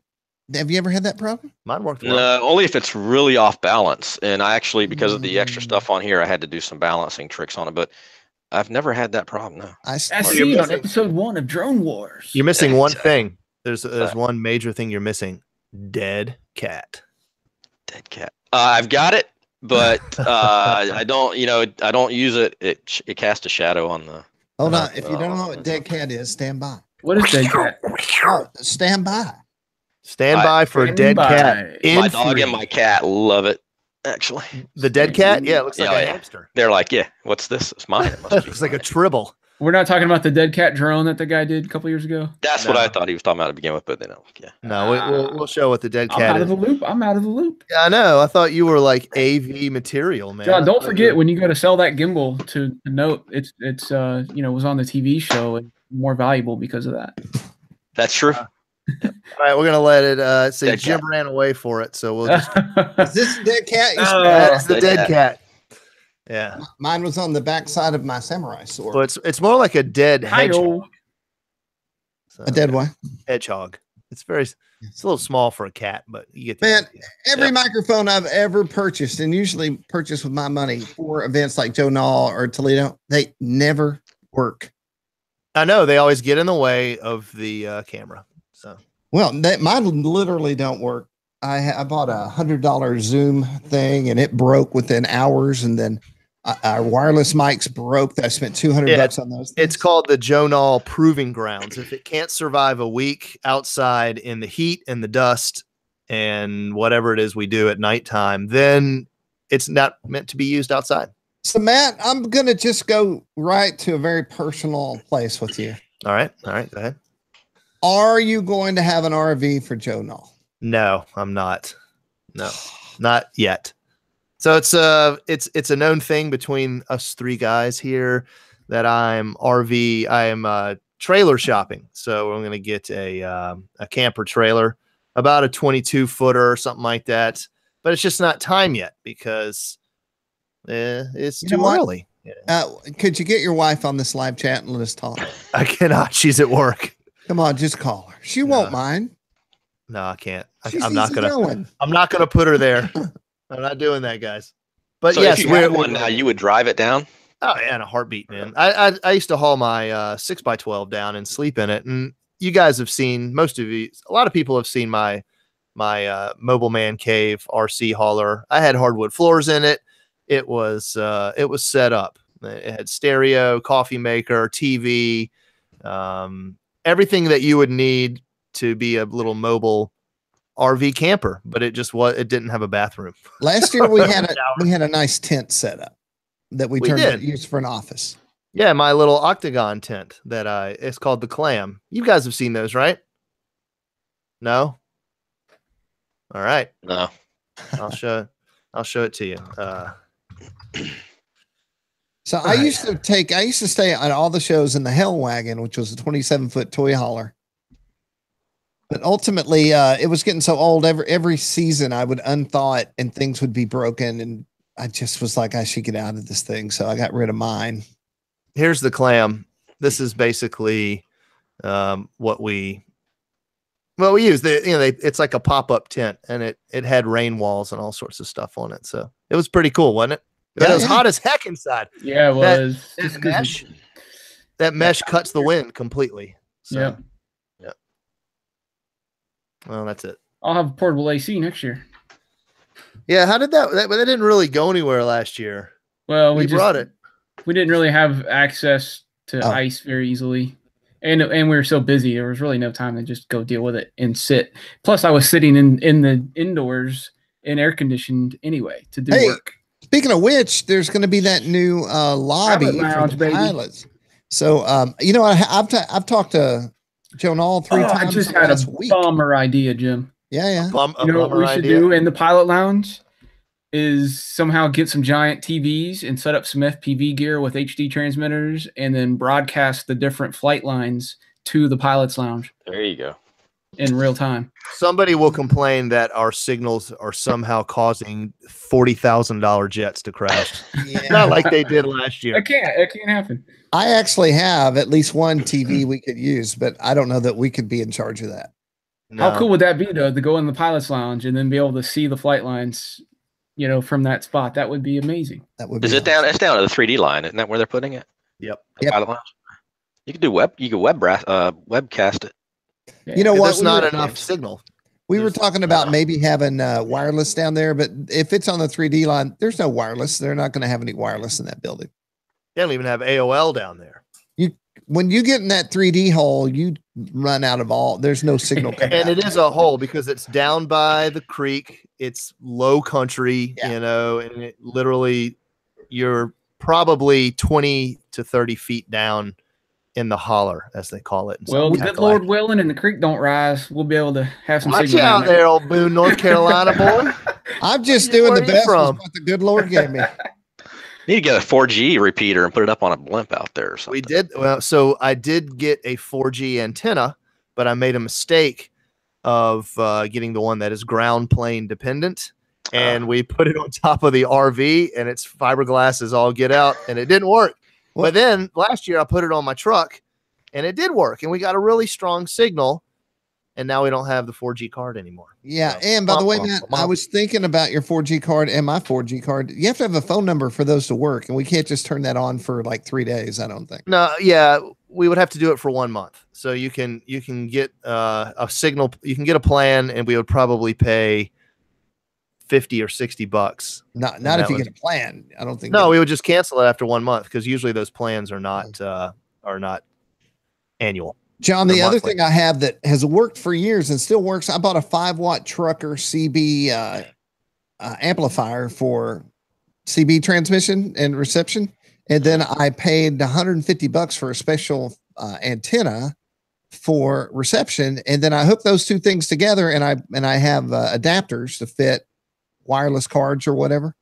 Have you ever had that problem? Mine worked well. Only if it's really off balance. And I actually, because of the extra stuff on here, I had to do some balancing tricks on it. But I've never had that problem. No. I see on episode 1 of Drone Wars. You're missing one thing. There's one major thing you're missing. Dead cat. Dead cat. I've got it, but I don't. I don't use it. It casts a shadow on the. Hold on. If you don't know what dead cat is, stand by. What is dead cat? Oh, stand by. Stand by for dead cat. My dog and my cat love it. Actually, the dead cat. Yeah, it looks like a hamster. They're like, yeah, what's this? It's mine. It must be looks like a tribble. We're not talking about the dead cat drone that the guy did a couple years ago. That's what I thought he was talking about to begin with, but yeah. No, we'll show what the dead cat is. I'm out of the loop. Yeah, I know. I thought you were like AV material, man. John, don't forget when you go to sell that gimbal to note it's was on the TV show and more valuable because of that. That's true. All right, we're gonna let it say dead Jim cat. Ran away for it, so we'll just is this dead cat? That's the dead cat. Yeah. Mine was on the back side of my samurai sword. Well, it's more like a dead hedgehog. A dead what? Hedgehog. It's a little small for a cat, but you get man, every microphone I've ever purchased, and usually purchased with my money for events like Joe Nall or Toledo, they never work. I know they always get in the way of the camera. So mine literally don't work. I bought a $100 Zoom thing, and it broke within hours, and then our wireless mics broke. I spent $200 on those things. It's called the Joe Nall Proving Grounds. If it can't survive a week outside in the heat and the dust and whatever it is we do at nighttime, then it's not meant to be used outside. So, Matt, I'm going to just go right to a very personal place with you. All right. Go ahead. Are you going to have an RV for Joe Nall? No, I'm not. No, not yet. So it's a known thing between us three guys here that I am trailer shopping. So I'm going to get a camper trailer, about a 22-footer or something like that. But it's just not time yet because it's too early. Could you get your wife on this live chat and let us talk? I cannot. She's at work. Come on, just call her. She won't mind. No, I can't. I'm not gonna put her there. I'm not doing that, guys. But so yes, if you had one now, you would drive it down. Oh yeah, in a heartbeat, man. I used to haul my 6x12 down and sleep in it, and you guys have seen, most of you, a lot of people have seen my mobile man cave RC hauler. I had hardwood floors in it. It was set up. It had stereo, coffee maker, TV, everything that you would need to be a little mobile RV camper, but it didn't have a bathroom. Last year we had a nice tent set up that we used for an office. Yeah, my little octagon tent it's called the Clam. You guys have seen those, right? No? All right. No. I'll show it to you. So I used to stay at all the shows in the Hell Wagon, which was a 27-foot toy hauler. But ultimately, it was getting so old. Every season, I would unthaw it, and things would be broken. And I just was like, I should get out of this thing. So I got rid of mine. Here's the Clam. This is basically what we use. It's like a pop-up tent, and it had rain walls and all sorts of stuff on it. So it was pretty cool, wasn't it? It was hot as heck inside. Yeah, it was. That mesh cuts the wind completely. So. Yeah. Well, that's it. I'll have portable AC next year. Yeah, how did that didn't really go anywhere last year? Well, we brought it. We didn't really have access to ice very easily. And we were so busy, there was really no time to just go deal with it and sit. Plus, I was sitting in the indoors in air conditioned anyway to do work. Speaking of which, there's going to be that new lobby for the pilots. So, I've talked to Joe Nall 3 times. I just had a bomber idea, Jim. Yeah. You know what we should do in the pilot lounge is somehow get some giant TVs and set up some FPV gear with HD transmitters and then broadcast the different flight lines to the pilot's lounge. There you go. In real time. Somebody will complain that our signals are somehow causing $40,000 jets to crash. Not like they did last year. It can't happen. I actually have at least one TV we could use, but I don't know that we could be in charge of that. No. How cool would that be, though, to go in the pilot's lounge and then be able to see the flight lines, from that spot? That would be amazing. That would be Is it down? It's down to the 3D line, isn't that where they're putting it? Yep. Pilot lounge. You could do webcast it. Yeah. You know what? There's not enough signal. We were talking about maybe having wireless down there, but if it's on the 3D line, there's no wireless. They're not going to have any wireless in that building. They don't even have AOL down there. When you get in that 3D hole, you run out of all. There's no signal. And it is a hole because it's down by the creek. It's low country, and it literally, you're probably 20 to 30 feet down in the holler, as they call it. Well, good Lord willing, and the creek don't rise, we'll be able to have some signal. Watch out there, old Boone, North Carolina boy. I'm just doing the best with what the good Lord gave me. Need to get a 4G repeater and put it up on a blimp out there or something. We did. Well, so I did get a 4G antenna, but I made a mistake of getting the one that is ground plane dependent. And we put it on top of the RV, and its fiberglass is all get out, and it didn't work. But then last year I put it on my truck, and it did work, and we got a really strong signal. And now we don't have the 4G card anymore. Yeah. So, and by the way, Matt, I was thinking about your 4G card and my 4G card. You have to have a phone number for those to work. And we can't just turn that on for like 3 days, I don't think. No, yeah. We would have to do it for 1 month. So you can get a signal. You can get a plan, and we would probably pay $50 or $60. Not if you get a plan. I don't think. No, we would just cancel it after 1 month because usually those plans are not annual. John, the other thing I have that has worked for years and still works, I bought a 5-watt Trucker CB amplifier for CB transmission and reception. And then I paid $150 for a special antenna for reception. And then I hooked those two things together, and I have adapters to fit wireless cards or whatever.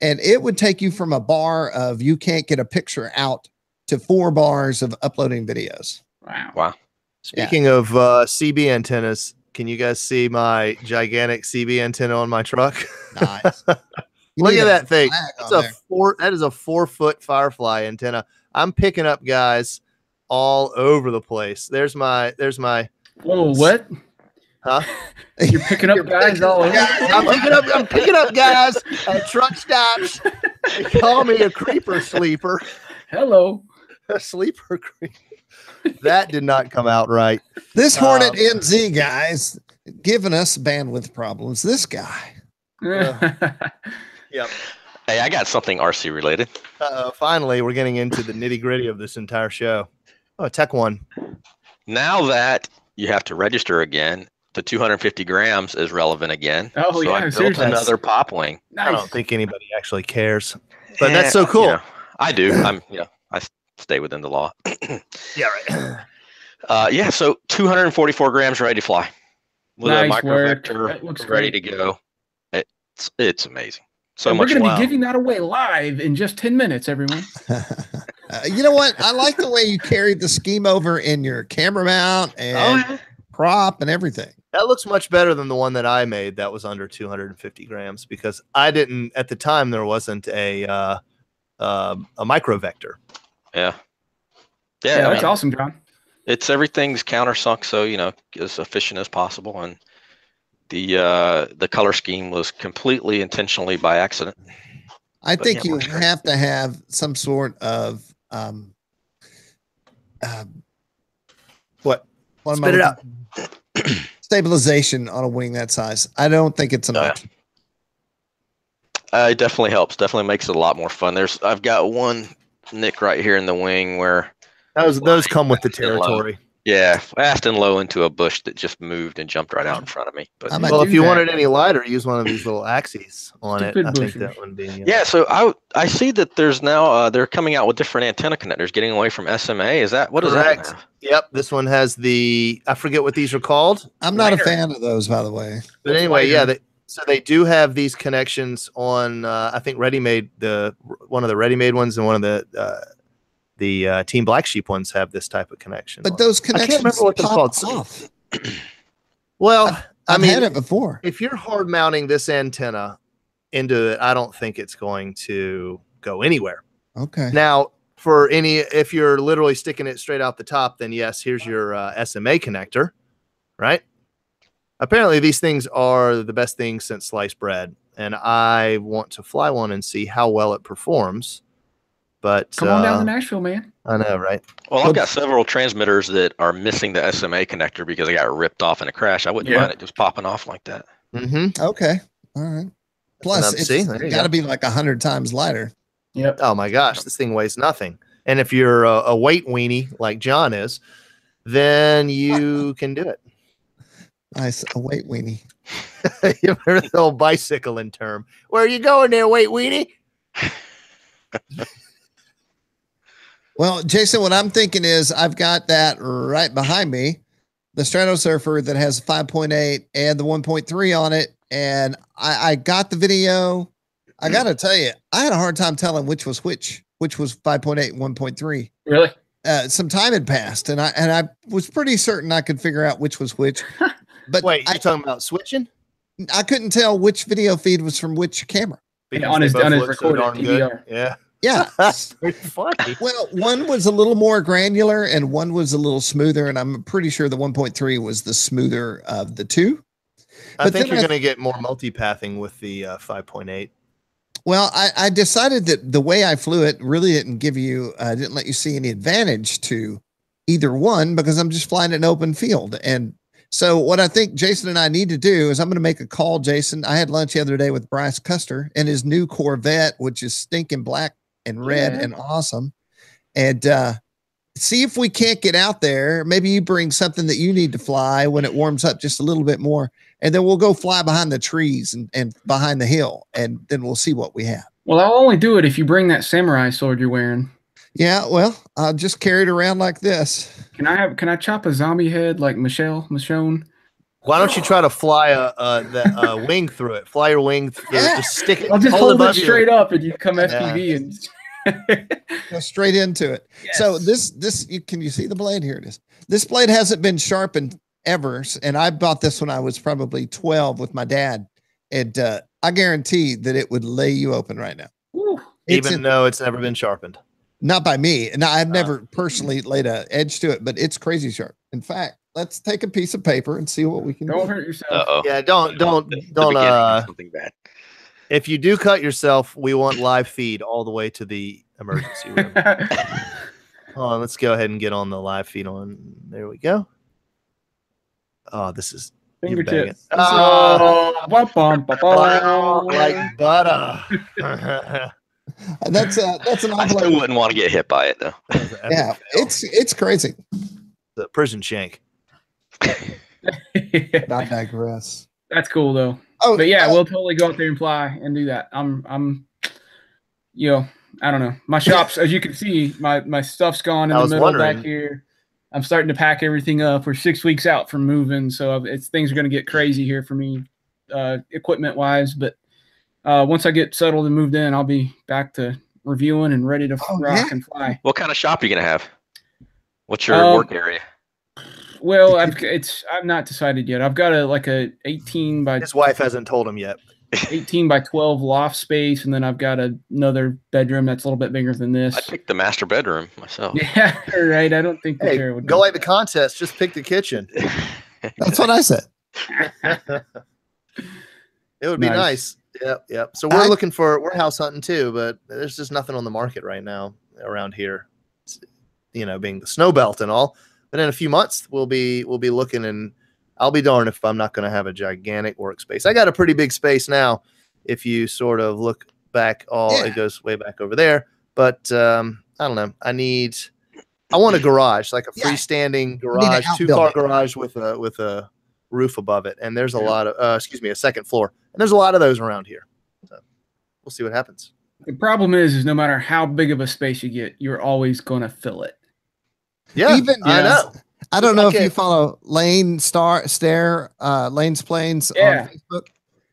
And it would take you from a bar of you can't get a picture out to 4 bars of uploading videos. Wow. Speaking of CB antennas, can you guys see my gigantic CB antenna on my truck? Nice. Look at that thing. That is a 4-foot Firefly antenna. I'm picking up guys all over the place. There's my. Whoa, what? Huh? You're picking up guys all over. I'm picking up guys at truck stops. They call me a creeper sleeper. Hello. A sleeper creeper. That did not come out right. This Hornet NZ guy's giving us bandwidth problems. This guy. Yep. Hey, I got something RC related. Finally, we're getting into the nitty gritty of this entire show. Oh, Tech One. Now that you have to register again, the 250 grams is relevant again. Oh, so yeah. I built Seriously. another pop wing. Nice. I don't think anybody actually cares, but that's so cool. I do. I stay within the law. Yeah, right. Yeah, so 244 grams ready to fly with a Nice work. That microvector looks ready great. to go. It's amazing. So And much we're going to fun. be giving that away live in just 10 minutes, everyone. You know what? I like the way you carried the scheme over in your camera mount and prop and everything. That looks much better than the one that I made that was under 250 grams because I didn't at the time. There wasn't a microvector. Yeah, that's awesome, John. It's everything's countersunk, so as efficient as possible, and the color scheme was completely intentionally by accident. I think you have to have some sort of What? Spit it out. Stabilization on a wing that size. I don't think it's an option. It definitely helps. Definitely makes it a lot more fun. I've got one nick right here in the wing where those come with the territory. Yeah, fast and low into a bush that just moved and jumped right out in front of me. But well, if you want it any lighter, use one of these little axes on it. I think that would be. Yeah, so I see that there's now they're coming out with different antenna connectors, getting away from SMA. Is that what Correct. is that? Yep, this one has I forget what these are called. I'm not a fan of those, by the way. But anyway, so they do have these connections on. I think ready-made one of the ready-made ones and one of the Team Black Sheep ones have this type of connection. But those connections, I can't remember what they're called. Off. Well, I've had it before. If you're hard mounting this antenna into it, I don't think it's going to go anywhere. Okay. Now, if you're literally sticking it straight out the top, then yes, here's your SMA connector, right? Apparently, these things are the best things since sliced bread, and I want to fly one and see how well it performs. But come on down to Nashville, man. I know, right? Well, I've got several transmitters that are missing the SMA connector because they got ripped off in a crash. I wouldn't mind it just popping off like that. Mm-hmm. Okay. All right. Plus, it's got to be like 100 times lighter. Yep. Oh my gosh, this thing weighs nothing. And if you're a weight weenie like John is, then you can do it. Nice, a weight weenie. You remember the old bicycling term? Where are you going there, weight weenie? Well, Jason, what I'm thinking is I've got that right behind me, the Stratosurfer that has 5.8 and the 1.3 on it. And I got the video. I got to tell you, I had a hard time telling which was 5.8 and 1.3. Really? Some time had passed, and I was pretty certain I could figure out which was which. But wait, you're talking about switching? I couldn't tell which video feed was from which camera. Yeah, on his recorded DVR. Yeah. Yeah. That's pretty funny. Well, one was a little more granular and one was a little smoother. And I'm pretty sure the 1.3 was the smoother of the two. I think you're going to get more multipathing with the 5.8. Well, I decided that the way I flew it really didn't let you see any advantage to either one because I'm just flying an open field. And so what I think Jason and I need to do is I'm going to make a call, Jason. I had lunch the other day with Bryce Custer and his new Corvette, which is stinking black and red and awesome. And see if we can't get out there. Maybe you bring something that you need to fly when it warms up just a little bit more. And then we'll go fly behind the trees and behind the hill. And then we'll see what we have. Well, I'll only do it if you bring that samurai sword you're wearing. Yeah, well, I'll just carry it around like this. Can I chop a zombie head like Michonne? Why don't you try to fly a wing through it? Fly your wing through it. Just stick it. I'll just hold it straight up and you come FPV and Go straight into it. Yes. So can you see the blade? Here it is. This blade hasn't been sharpened ever. And I bought this when I was probably 12 with my dad. And I guarantee that it would lay you open right now. Even though it's never been sharpened. Not by me. And I've never personally laid an edge to it, but it's crazy sharp. In fact, let's take a piece of paper and see what we can do. Don't hurt yourself. Uh-oh. Yeah, don't Something bad. If you do cut yourself, we want live feed all the way to the emergency room. Hold on, let's go ahead and get on the live feed on. There we go. Oh, this is Fingertips. Oh, Like butter. That's an I still wouldn't want to get hit by it though. yeah, it's crazy. The prison shank. I digress. That's cool though. Oh, but yeah, we'll totally go out there and fly and do that. I'm I don't know. My shop's, as you can see, my stuff's gone in the middle back here. I'm starting to pack everything up. We're 6 weeks out from moving, so things are going to get crazy here for me, equipment wise. But once I get settled and moved in, I'll be back to reviewing and ready to rock and fly. What kind of shop are you gonna have? What's your work area? Well, I've not decided yet. I've got a 18 by. His wife hasn't told him yet. 18 by 12 loft space, and then I've got another bedroom that's a little bit bigger than this. I picked the master bedroom myself. Yeah, right. I don't think the chair would go like the contest. Just pick the kitchen. That's what I said. It would be nice. Yep. So we're house hunting too, but there's just nothing on the market right now around here. It's, being the snow belt and all. But in a few months, we'll be looking, and I'll be darned if I'm not going to have a gigantic workspace. I got a pretty big space now. If you sort of look back, it goes way back over there. But I don't know. I want a garage, like a freestanding garage, 2-car garage with a roof above it. And there's a lot of, a second floor. And there's a lot of those around here. So we'll see what happens. The problem is no matter how big of a space you get, you're always going to fill it. Yeah, I know. I don't know if you follow Lane's Plains on Facebook.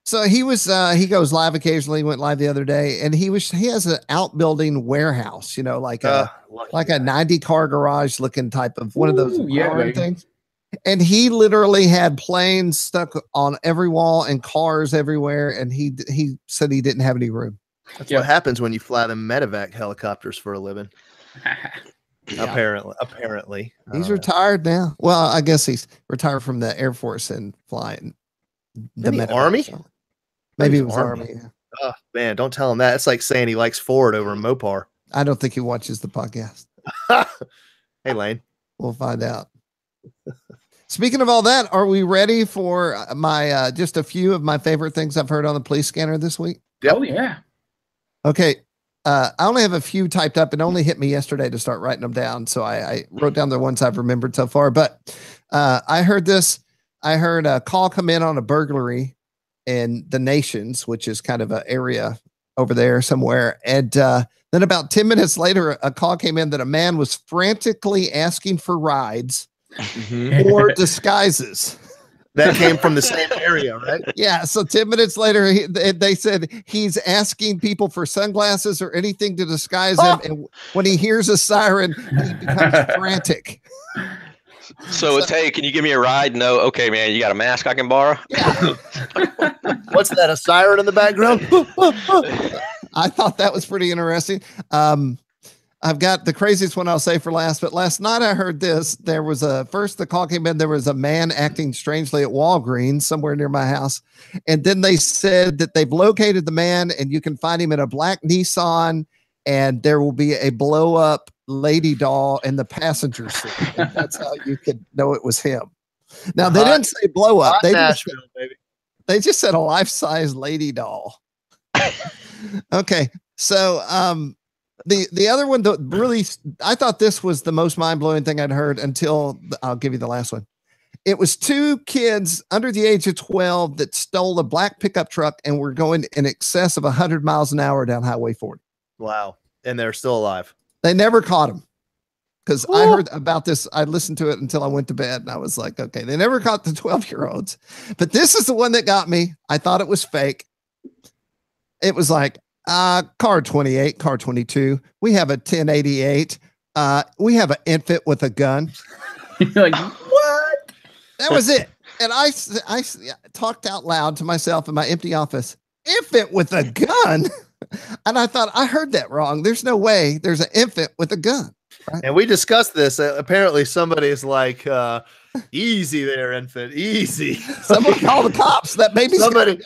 So he goes live occasionally, went live the other day, and he has an outbuilding warehouse, like a 90-car garage looking type of one of those things. And he literally had planes stuck on every wall and cars everywhere, and he said he didn't have any room. That's what happens when you fly the medevac helicopters for a living. Apparently. He's retired now. Well, I guess he's retired from the Air Force and flying the Army. Maybe it was Army. Yeah. Oh man, don't tell him that. It's like saying he likes Ford over Mopar. I don't think he watches the podcast. Hey, Lane. We'll find out. Speaking of all that, are we ready for my just a few of my favorite things I've heard on the police scanner this week? Yep. Oh yeah. Okay. I only have a few typed up. It only hit me yesterday to start writing them down. So I wrote down the ones I've remembered so far. But I heard this. I heard a call come in on a burglary in the Nations, which is kind of an area over there somewhere. And then about 10 minutes later, a call came in that a man was frantically asking for rides or disguises. That came from the same area, right? Yeah. So 10 minutes later, they said he's asking people for sunglasses or anything to disguise him. And when he hears a siren, he becomes frantic. So it's, hey, can you give me a ride? No. Okay, man, you got a mask I can borrow? Yeah. What's that? A siren in the background? I thought that was pretty interesting. I've got the craziest one I'll say for last, but last night I heard this. There was the call came in. There was a man acting strangely at Walgreens somewhere near my house. And then they said that they've located the man and you can find him in a black Nissan and there will be a blow up lady doll in the passenger seat. And that's how you could know it was him. Now they didn't say blow up. They just said a life-size lady doll. Okay. So, the other one that really, I thought this was the most mind-blowing thing I'd heard until I'll give you the last one. It was 2 kids under the age of 12 that stole a black pickup truck and were going in excess of 100 miles an hour down Highway 40. Wow. And they're still alive. They never caught him because I heard about this. I listened to it until I went to bed and I was like, okay, they never caught the 12-year-olds, but this is the one that got me. I thought it was fake. It was like, Car 28, car 22. We have a 1088. We have an infant with a gun. You're like, what? That was it. And I talked out loud to myself in my empty office, infant with a gun. And I thought, I heard that wrong. There's no way there's an infant with a gun. Right? And we discussed this. Apparently somebody's like, easy there, infant, easy. Somebody call the cops. That baby's somebody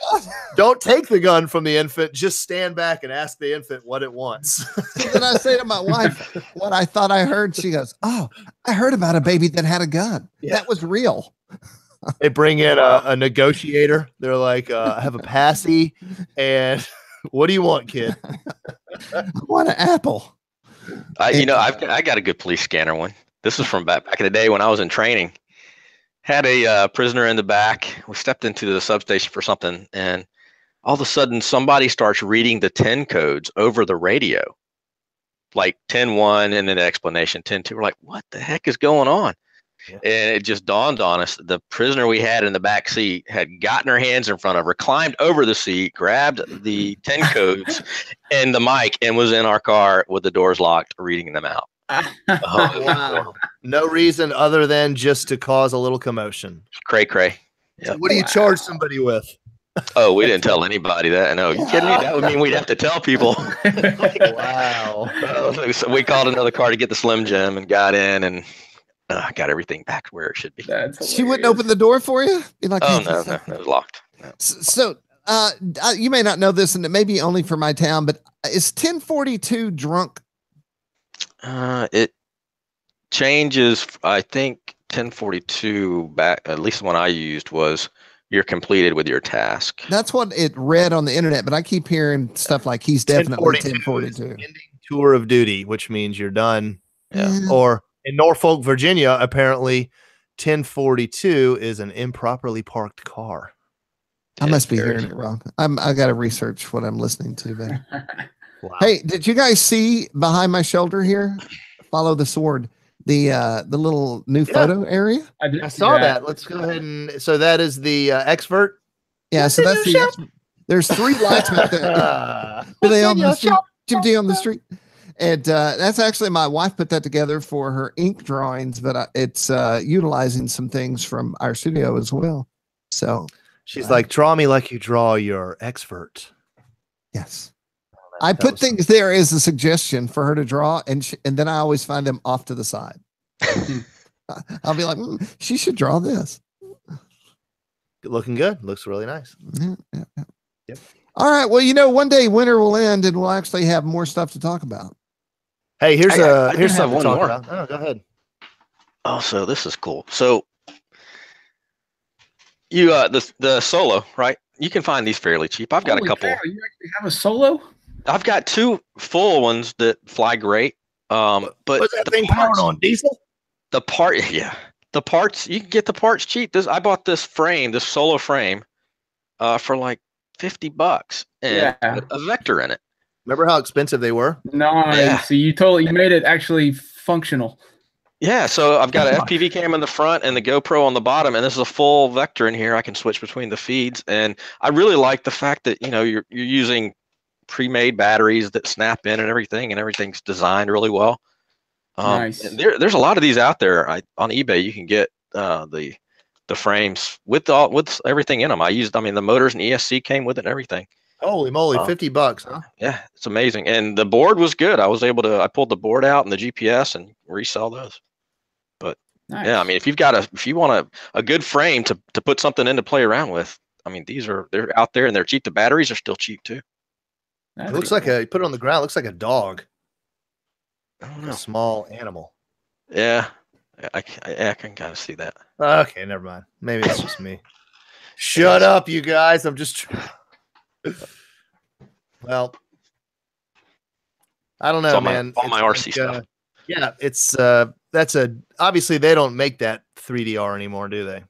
don't take the gun from the infant. Just stand back and ask the infant what it wants. So then I say to my wife what I thought I heard. She goes, oh, I heard about a baby that had a gun. Yeah. That was real. They bring in a negotiator. They're like, I have a passy, and what do you want, kid? I want an apple. I got a good police scanner one. This was from back in the day when I was in training. Had a prisoner in the back. We stepped into the substation for something, and all of a sudden somebody starts reading the 10 codes over the radio, like 10-1 and then the explanation 10-2. We're like, what the heck is going on? Yeah. And it just dawned on us. The prisoner we had in the back seat had gotten her hands in front of her, climbed over the seat, grabbed the 10 codes and the mic, and was in our car with the doors locked, reading them out. Wow. No reason other than just to cause a little commotion. Cray. Yep. So what do you charge somebody with? Oh, we didn't tell anybody that. No, you kidding me? That would mean we'd have to tell people. Wow. So we called another car to get the Slim Jim and got in and got everything back where it should be. She wouldn't open the door for you? Like, no, it was locked. No. So you may not know this, and it may be only for my town, but is 1042 drunk? It changes. I think 1042 back, at least the one I used, was you're completed with your task. That's what it read on the internet, but I keep hearing stuff like he's definitely 1042. Ending tour of duty, which means you're done. Yeah. Or in Norfolk, Virginia, apparently 1042 is an improperly parked car. I must be hearing it wrong. I got to research what I'm listening to there. Wow. Hey, did you guys see behind my shoulder here? Follow the sword. The little new photo area. I saw that. Let's go ahead and so that is the expert. Yeah, so that's the. There's 3 lights back there. Are they on the street? Jim D on the street. And that's actually my wife put that together for her ink drawings, but it's utilizing some things from our studio as well. So she's like, draw me like you draw your expert. Yes. I put things there as a suggestion for her to draw, and then I always find them off to the side. I'll be like, she should draw this. Looking good. Looks really nice. Yeah. Yep. All right. Well, one day winter will end, and we'll actually have more stuff to talk about. Hey, here's something to talk about. Oh, go ahead. Oh, so this is cool. So you the Solo, right? You can find these fairly cheap. I've got a couple. Cow, you actually have a Solo? I've got 2 full ones that fly great. But what's that thing powered on? Diesel? The parts, you can get the parts cheap. I bought this Solo frame, for like $50 and a Vector in it. Remember how expensive they were? Nice. Yeah. So you made it actually functional. Yeah. So I've got an FPV cam in the front and the GoPro on the bottom, and this is a full Vector in here. I can switch between the feeds, and I really like the fact that you're using pre-made batteries that snap in and everything's designed really well. Nice. There's a lot of these out there. On eBay you can get the frames with everything in them. The motors and ESC came with it and everything. Holy moly, $50, huh? Yeah, it's amazing. And the board was good. I pulled the board out and the GPS and resell those. But nice. Yeah, if you want a good frame to put something in to play around with, they're out there and they're cheap. The batteries are still cheap too. It looks like you put it on the ground. It looks like a dog. I don't know. A small animal. Yeah, I can kind of see that. Okay, never mind. Maybe it's just me. Shut up, you guys. I'm just. Well, I don't know, man. All my RC stuff. Yeah, it's obviously they don't make that 3DR anymore, do they?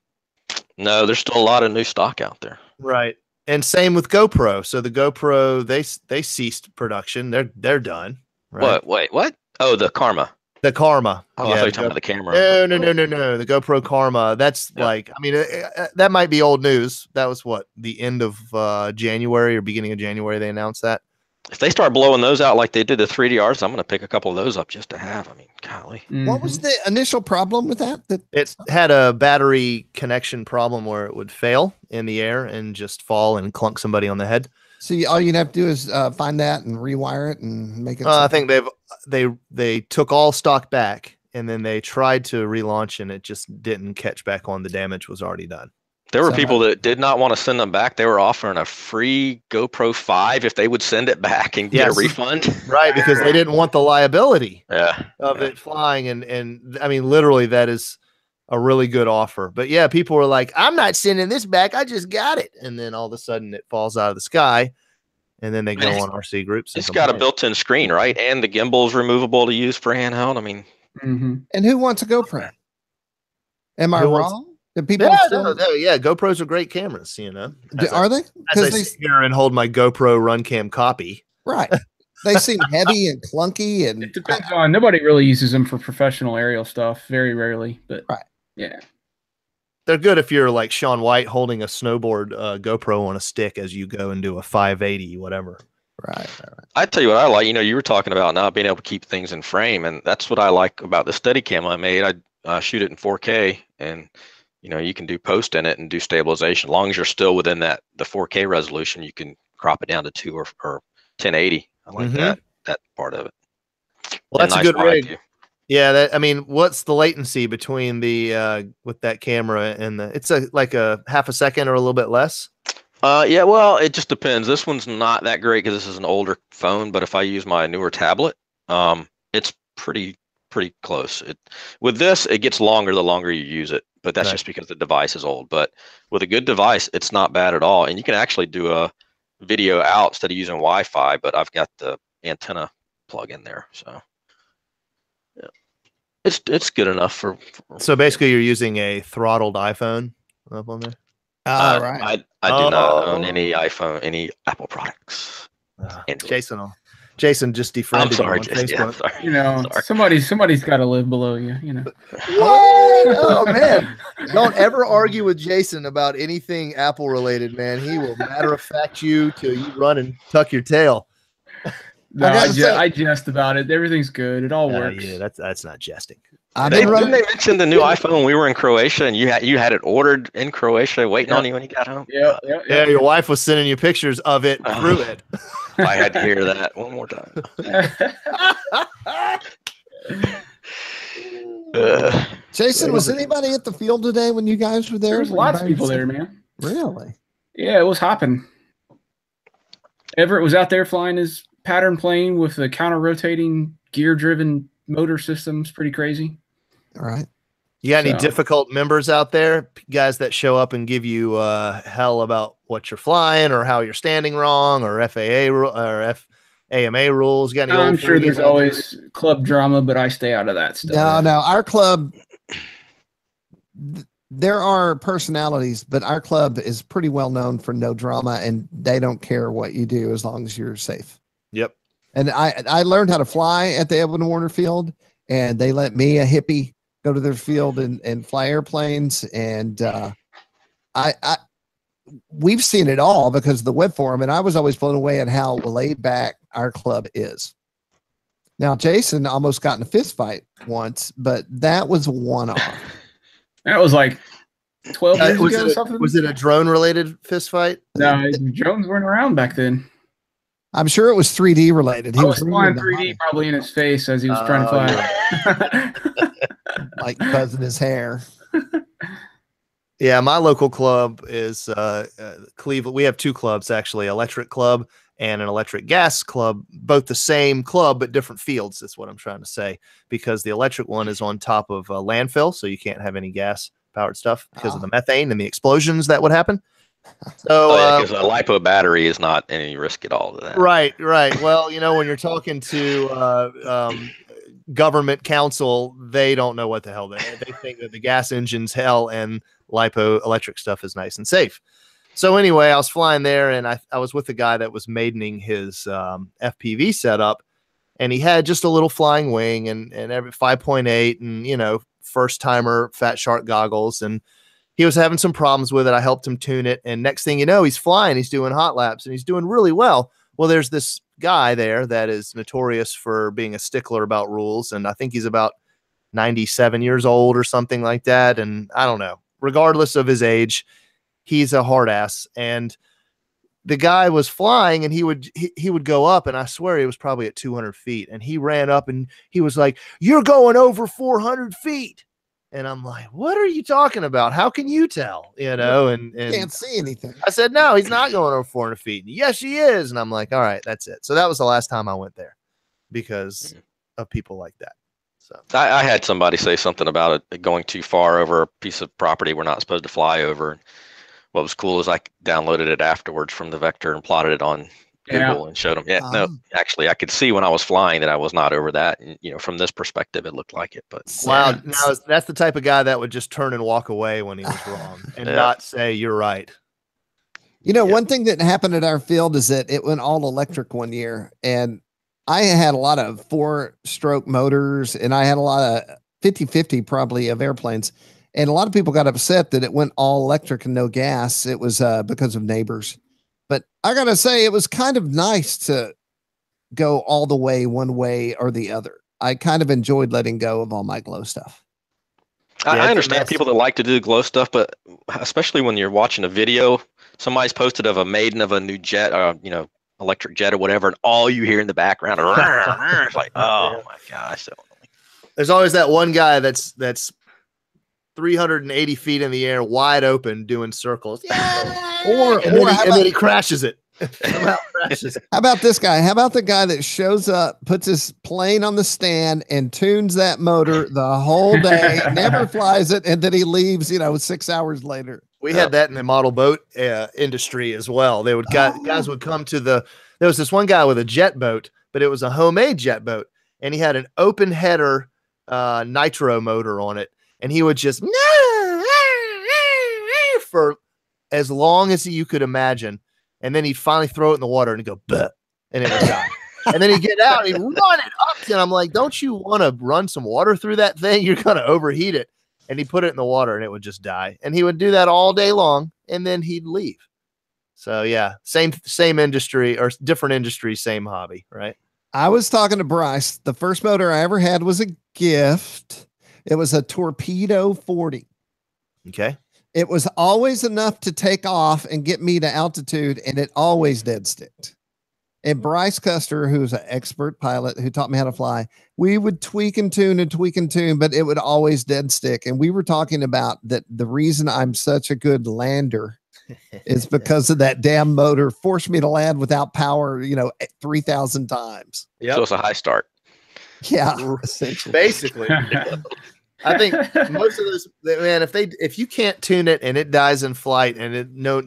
No, there's still a lot of new stock out there. Right. And same with GoPro. So the GoPro, they ceased production. They're done. Right? What? Oh, the Karma. The Karma. Oh, I thought you were talking about the camera. No. The GoPro Karma. That's that might be old news. That was the end of January or beginning of January they announced that. if they start blowing those out like they did the 3DRs, I'm going to pick a couple of those up just to have. I mean, golly. What was the initial problem with that? It had a battery connection problem where it would fail in the air and just fall and clunk somebody on the head. So all you'd have to do is find that and rewire it and make it. I think they took all stock back, and then they tried to relaunch, and it just didn't catch back on. The damage was already done. There were people that did not want to send them back. They were offering a free GoPro 5 if they would send it back and get a refund. Right, because they didn't want the liability of it flying. And I mean, literally, that is a really good offer. But yeah, people were like, I'm not sending this back. I just got it. And then all of a sudden it falls out of the sky. And then they go on RCGroups. It's got a built-in screen, right? And the gimbal is removable to use for handheld. I mean, and who wants a GoPro? Am I wrong? Yeah, GoPros are great cameras, you know. Are they? As I sit here and hold my GoPro RunCam copy. Right. They seem heavy and clunky, and it depends on. Nobody really uses them for professional aerial stuff. Very rarely, but yeah, they're good if you're like Shaun White holding a snowboard GoPro on a stick as you go and do a 580 whatever. Right. I tell you what I like. You know, you were talking about not being able to keep things in frame, and that's what I like about the Steadicam I made. I shoot it in 4K, and you know, you can do post in it and do stabilization. As long as you're still within the 4K resolution, you can crop it down to 2 or 1080. I like that part of it. Well, that's a good rig. Yeah, I mean, what's the latency between the with that camera and it's like a half a second or a little bit less? Yeah, well, it just depends. This one's not that great because this is an older phone, but if I use my newer tablet, it's pretty close. With this, it gets longer the longer you use it, but that's just because the device is old. But with a good device, it's not bad at all, and you can actually do a video out instead of using Wi-Fi. But I've got the antenna plug in there, so yeah, it's good enough for so basically, you're using a throttled iPhone up on there. Right. I do not own any iPhone, any Apple products. Jason just defriended you on Facebook. Sorry. You know, somebody's got to live below you. You know. Oh man! Don't ever argue with Jason about anything Apple related, man. He will matter of fact you till you run and tuck your tail. No, I jest about it. Everything's good. It all works. Yeah, that's not jesting. They mentioned the new iPhone when we were in Croatia, and you had it ordered in Croatia, waiting on you when you got home. Yeah. Your wife was sending you pictures of it through it. I had to hear that one more time. Jason, was anybody at the field today when you guys were there? There was lots of people there, man. Really? Yeah, it was hopping. Everett was out there flying his pattern plane with the counter-rotating, gear-driven motor systems. Pretty crazy. All right. You got any difficult members out there? Guys that show up and give you hell about what you're flying or how you're standing wrong or FAA or AMA rules? You got any I'm sure there's always club drama, but I stay out of that stuff. No, our club, there are personalities, but our club is pretty well known for no drama, and they don't care what you do as long as you're safe. Yep. And I learned how to fly at the Edwin Warner Field, and they let me, a hippie, go to their field and fly airplanes. And we've seen it all because of the web forum, and I was always blown away at how laid back our club is. Now, Jason almost got in a fist fight once, but that was a one-off. That was like 12 years ago or something. Was it a drone-related fist fight? No, drones weren't around back then. I'm sure it was 3D related. He was flying 3D probably in his face as he was trying to fly. Like buzzing his hair. Yeah, my local club is Cleveland. We have two clubs, actually, electric club and an electric gas club, both the same club, but different fields. That's what I'm trying to say, because the electric one is on top of a landfill, so you can't have any gas powered stuff because of the methane and the explosions that would happen. So, because a LiPo battery is not any risk at all to that. Right. Well, you know, when you're talking to government council, they don't know what the hell they think that the gas engine's hell and LiPo electric stuff is nice and safe. So anyway, I was flying there, and I was with the guy that was maidening his FPV setup, and he had just a little flying wing and every 5.8 and, you know, first timer Fat Shark goggles, and he was having some problems with it. I helped him tune it. And next thing you know, he's flying, he's doing hot laps, and he's doing really well. Well, there's this guy there that is notorious for being a stickler about rules. And I think he's about 97 years old or something like that. And I don't know, regardless of his age, he's a hard ass. And the guy was flying, and he would go up, and I swear he was probably at 200 feet. And he ran up and he was like, "You're going over 400 feet." And I'm like, "What are you talking about? How can you tell?" And Can't see anything. I said, "No, he's not going over 400 feet." And, "Yes, he is." And I'm like, "All right, that's it." So that was the last time I went there because of people like that. So I had somebody say something about it going too far over a piece of property we're not supposed to fly over. What was cool is I downloaded it afterwards from the vector and plotted it on Google and showed them. Yeah, no, actually, I could see when I was flying that I was not over that. And, from this perspective, it looked like it. But wow, now that's the type of guy that would just turn and walk away when he was wrong and not say you're right. One thing that happened at our field is that it went all electric one year, and I had a lot of 4-stroke motors, and I had a lot of 50-50 probably of airplanes. And a lot of people got upset that it went all electric and no gas. It was because of neighbors. But I got to say, it was kind of nice to go all the way one way or the other. I kind of enjoyed letting go of all my glow stuff. I understand people that like to do glow stuff, but especially when you're watching a video, somebody's posted of a maiden of a new jet, electric jet or whatever, and all you hear in the background are it's like, oh my gosh. There's always that one guy that's 380 feet in the air, wide open, doing circles. Yeah. And then he crashes it. How about this guy? How about the guy that shows up, puts his plane on the stand, and tunes that motor the whole day, never flies it, and then he leaves, 6 hours later? We had that in the model boat industry as well. They would guys would come to there was this one guy with a jet boat, but it was a homemade jet boat, and he had an open header nitro motor on it. And he would just for as long as you could imagine. And then he'd finally throw it in the water and he'd go, "Bleh," and it would die. And then he'd get out and he'd run it up. And I'm like, "Don't you want to run some water through that thing? You're going to overheat it." And he put it in the water and it would just die. And he would do that all day long. And then he'd leave. So yeah, same industry or different industry, same hobby, right? I was talking to Bryce. The first motor I ever had was a gift. It was a Torpedo 40. Okay. It was always enough to take off and get me to altitude, and it always dead sticked. And Bryce Custer, who's an expert pilot who taught me how to fly, we would tweak and tune, but it would always dead stick. And we were talking about that the reason I'm such a good lander is because of that damn motor forced me to land without power, 3,000 times. Yeah. So it's a high start. Yeah, essentially. Basically. I think most of those, man, if you can't tune it and it dies in flight and no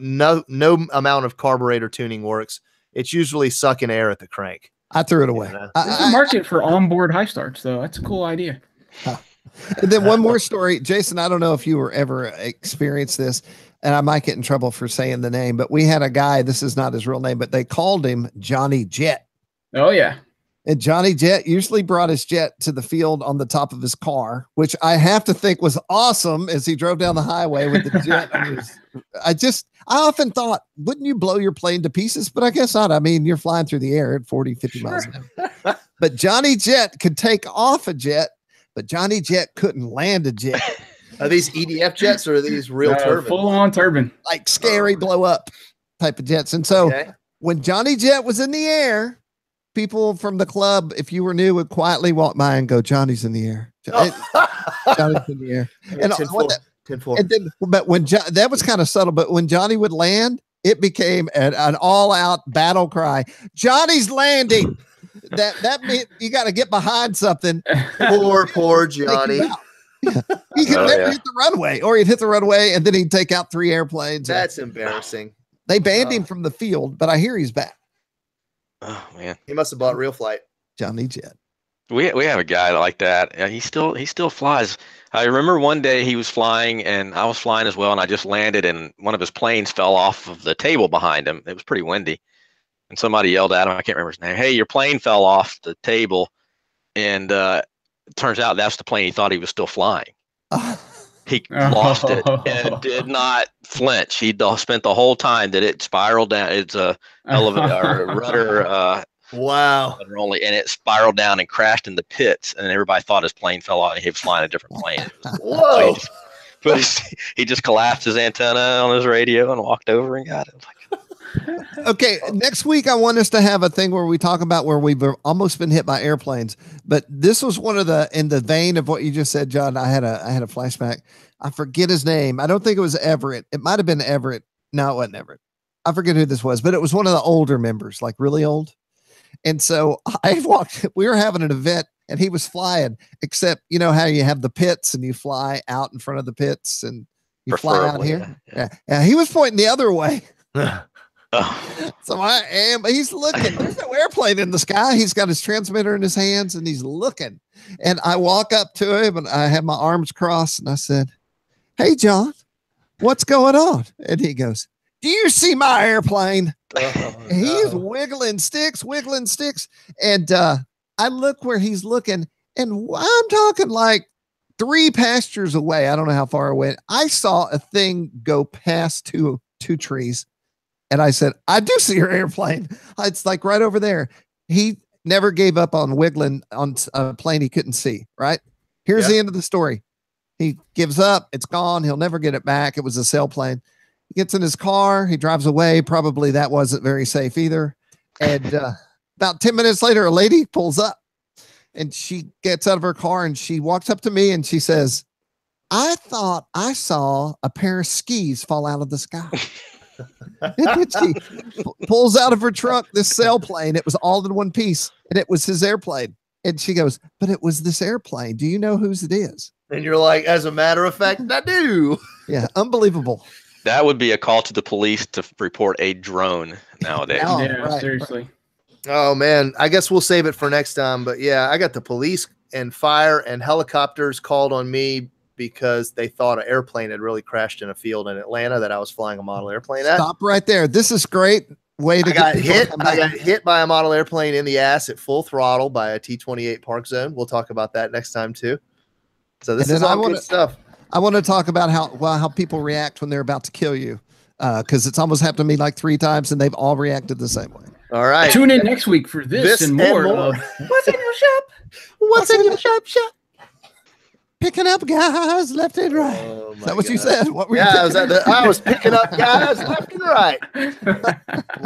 amount of carburetor tuning works, it's usually sucking air at the crank. I threw it away. There's a market for onboard high starts, though. That's a cool idea. And then one more story, Jason. I don't know if you were ever experienced this, and I might get in trouble for saying the name, but we had a guy. This is not his real name, but they called him Johnny Jet. Oh yeah. And Johnny Jet usually brought his jet to the field on the top of his car, which I have to think was awesome as he drove down the highway with the jet. I often thought, wouldn't you blow your plane to pieces? But I guess not. I mean, you're flying through the air at 40, 50 miles an hour. But Johnny Jet could take off a jet, but Johnny Jet couldn't land a jet. Are these EDF jets or are these real turbines? Full on turbine. Like scary blow up type of jets. And so when Johnny Jet was in the air, people from the club, if you were new, would quietly walk by and go, "Johnny's in the air. Johnny's in the air." And, but when that was kind of subtle, but when Johnny would land, it became an all-out battle cry. "Johnny's landing." that meant you got to get behind something. Poor Johnny. He could never hit the runway, or he'd hit the runway and then he'd take out 3 airplanes. That's embarrassing. They banned him from the field, but I hear he's back. Oh man, he must have bought real flight. Johnny Jet. We have a guy like that. He still flies. I remember one day he was flying and I was flying as well, and I just landed and one of his planes fell off of the table behind him. It was pretty windy, and somebody yelled at him. I can't remember his name. "Hey, your plane fell off the table," and it turns out that's the plane he thought he was still flying. He lost it and did not flinch. He spent the whole time that it spiraled down. It's a elevator or rudder Wow. And it spiraled down and crashed in the pits, and everybody thought his plane fell out and he was flying a different plane. Whoa. He just collapsed his antenna on his radio and walked over and got it. Okay, next week I want us to have a thing where we talk about where we've almost been hit by airplanes. But this was one of the, in the vein of what you just said, John. I had a flashback. I forget his name. I don't think it was Everett. It might have been Everett. No, it wasn't Everett. I forget who this was, but it was one of the older members, like really old. And so we were having an event and he was flying, except you know how you have the pits and you fly out in front of the pits and you fly out here. Yeah. He was pointing the other way. So he's looking, there's no airplane in the sky. He's got his transmitter in his hands and he's looking. And I walk up to him and I have my arms crossed and I said, "Hey, John, what's going on?" And he goes, "Do you see my airplane?" He's wiggling sticks. And I look where he's looking, and I'm talking like 3 pastures away. I don't know how far away. I saw a thing go past two trees. And I said, "I do see your airplane. It's like right over there." He never gave up on wiggling on a plane he couldn't see, right? Here's the end of the story. He gives up. It's gone. He'll never get it back. It was a sailplane. He gets in his car. He drives away. Probably that wasn't very safe either. And about 10 minutes later, a lady pulls up and she gets out of her car and she walks up to me and she says, "I thought I saw a pair of skis fall out of the sky." She pulls out of her truck this sailplane. It was all in one piece and it was his airplane. And she goes, "But it was this airplane. Do you know whose it is?" And you're like, "As a matter of fact, I do." Yeah. Unbelievable. That would be a call to the police to report a drone nowadays. Right, seriously. Right. Oh man, I guess we'll save it for next time. But yeah, I got the police and fire and helicopters called on me because they thought an airplane had really crashed in a field in Atlanta that I was flying a model airplane at. Stop right there. This is great way to I got hit by a model airplane in the ass at full throttle by a T-28 Park Zone. We'll talk about that next time too. So this is all good stuff. I want to talk about how people react when they're about to kill you, because it's almost happened to me like 3 times and they've all reacted the same way. All right. Tune in next week for this and more of What's in Your Shop? What's in Your Shop? Picking up guys left and right. Oh, is that what you said? What were you I was picking up guys left and right.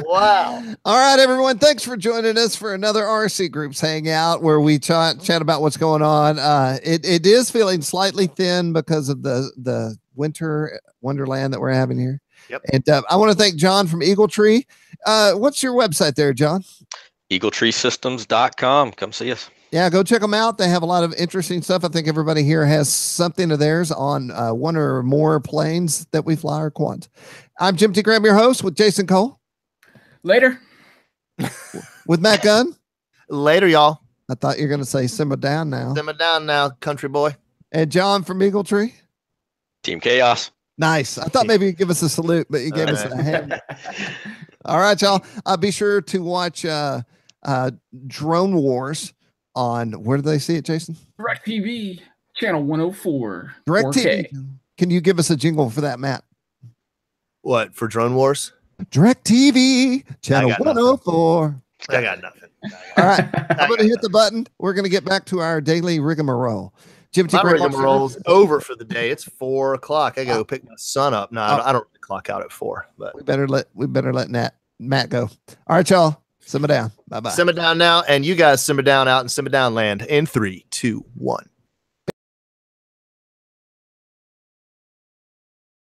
Wow. All right, everyone. Thanks for joining us for another RC Groups Hangout where we chat about what's going on. It is feeling slightly thin because of the winter wonderland that we're having here. Yep. And I want to thank John from EagleTree. What's your website there, John? EagleTreeSystems.com. Come see us. Yeah, go check them out. They have a lot of interesting stuff. I think everybody here has something of theirs on one or more planes that we fly or quads. I'm Jim T. Graham, your host, with Jason Cole. Later. With Matt Gunn. Later, y'all. I thought you were going to say simmer down now. Simmer down now, country boy. And John from EagleTree. Team Chaos. Nice. I thought maybe you'd give us a salute, but you gave us a hand. All right, y'all. Be sure to watch Drone Wars on, where do they see it, Jason? DirecTV, channel 104. DirecTV. Can you give us a jingle for that, Matt? What, for Drone Wars? DirecTV, channel 104. I got nothing. All right. I'm going to hit the button. We're going to get back to our daily rigmarole. Jim T. My rigmarole's over for the day. It's 4 o'clock. I got to go pick my son up. No, I don't clock out at 4. But we better let Matt go. All right, y'all. Simmer down. Bye-bye. Simmer down now, and you guys simmer down out in simmer down land in 3, 2, 1.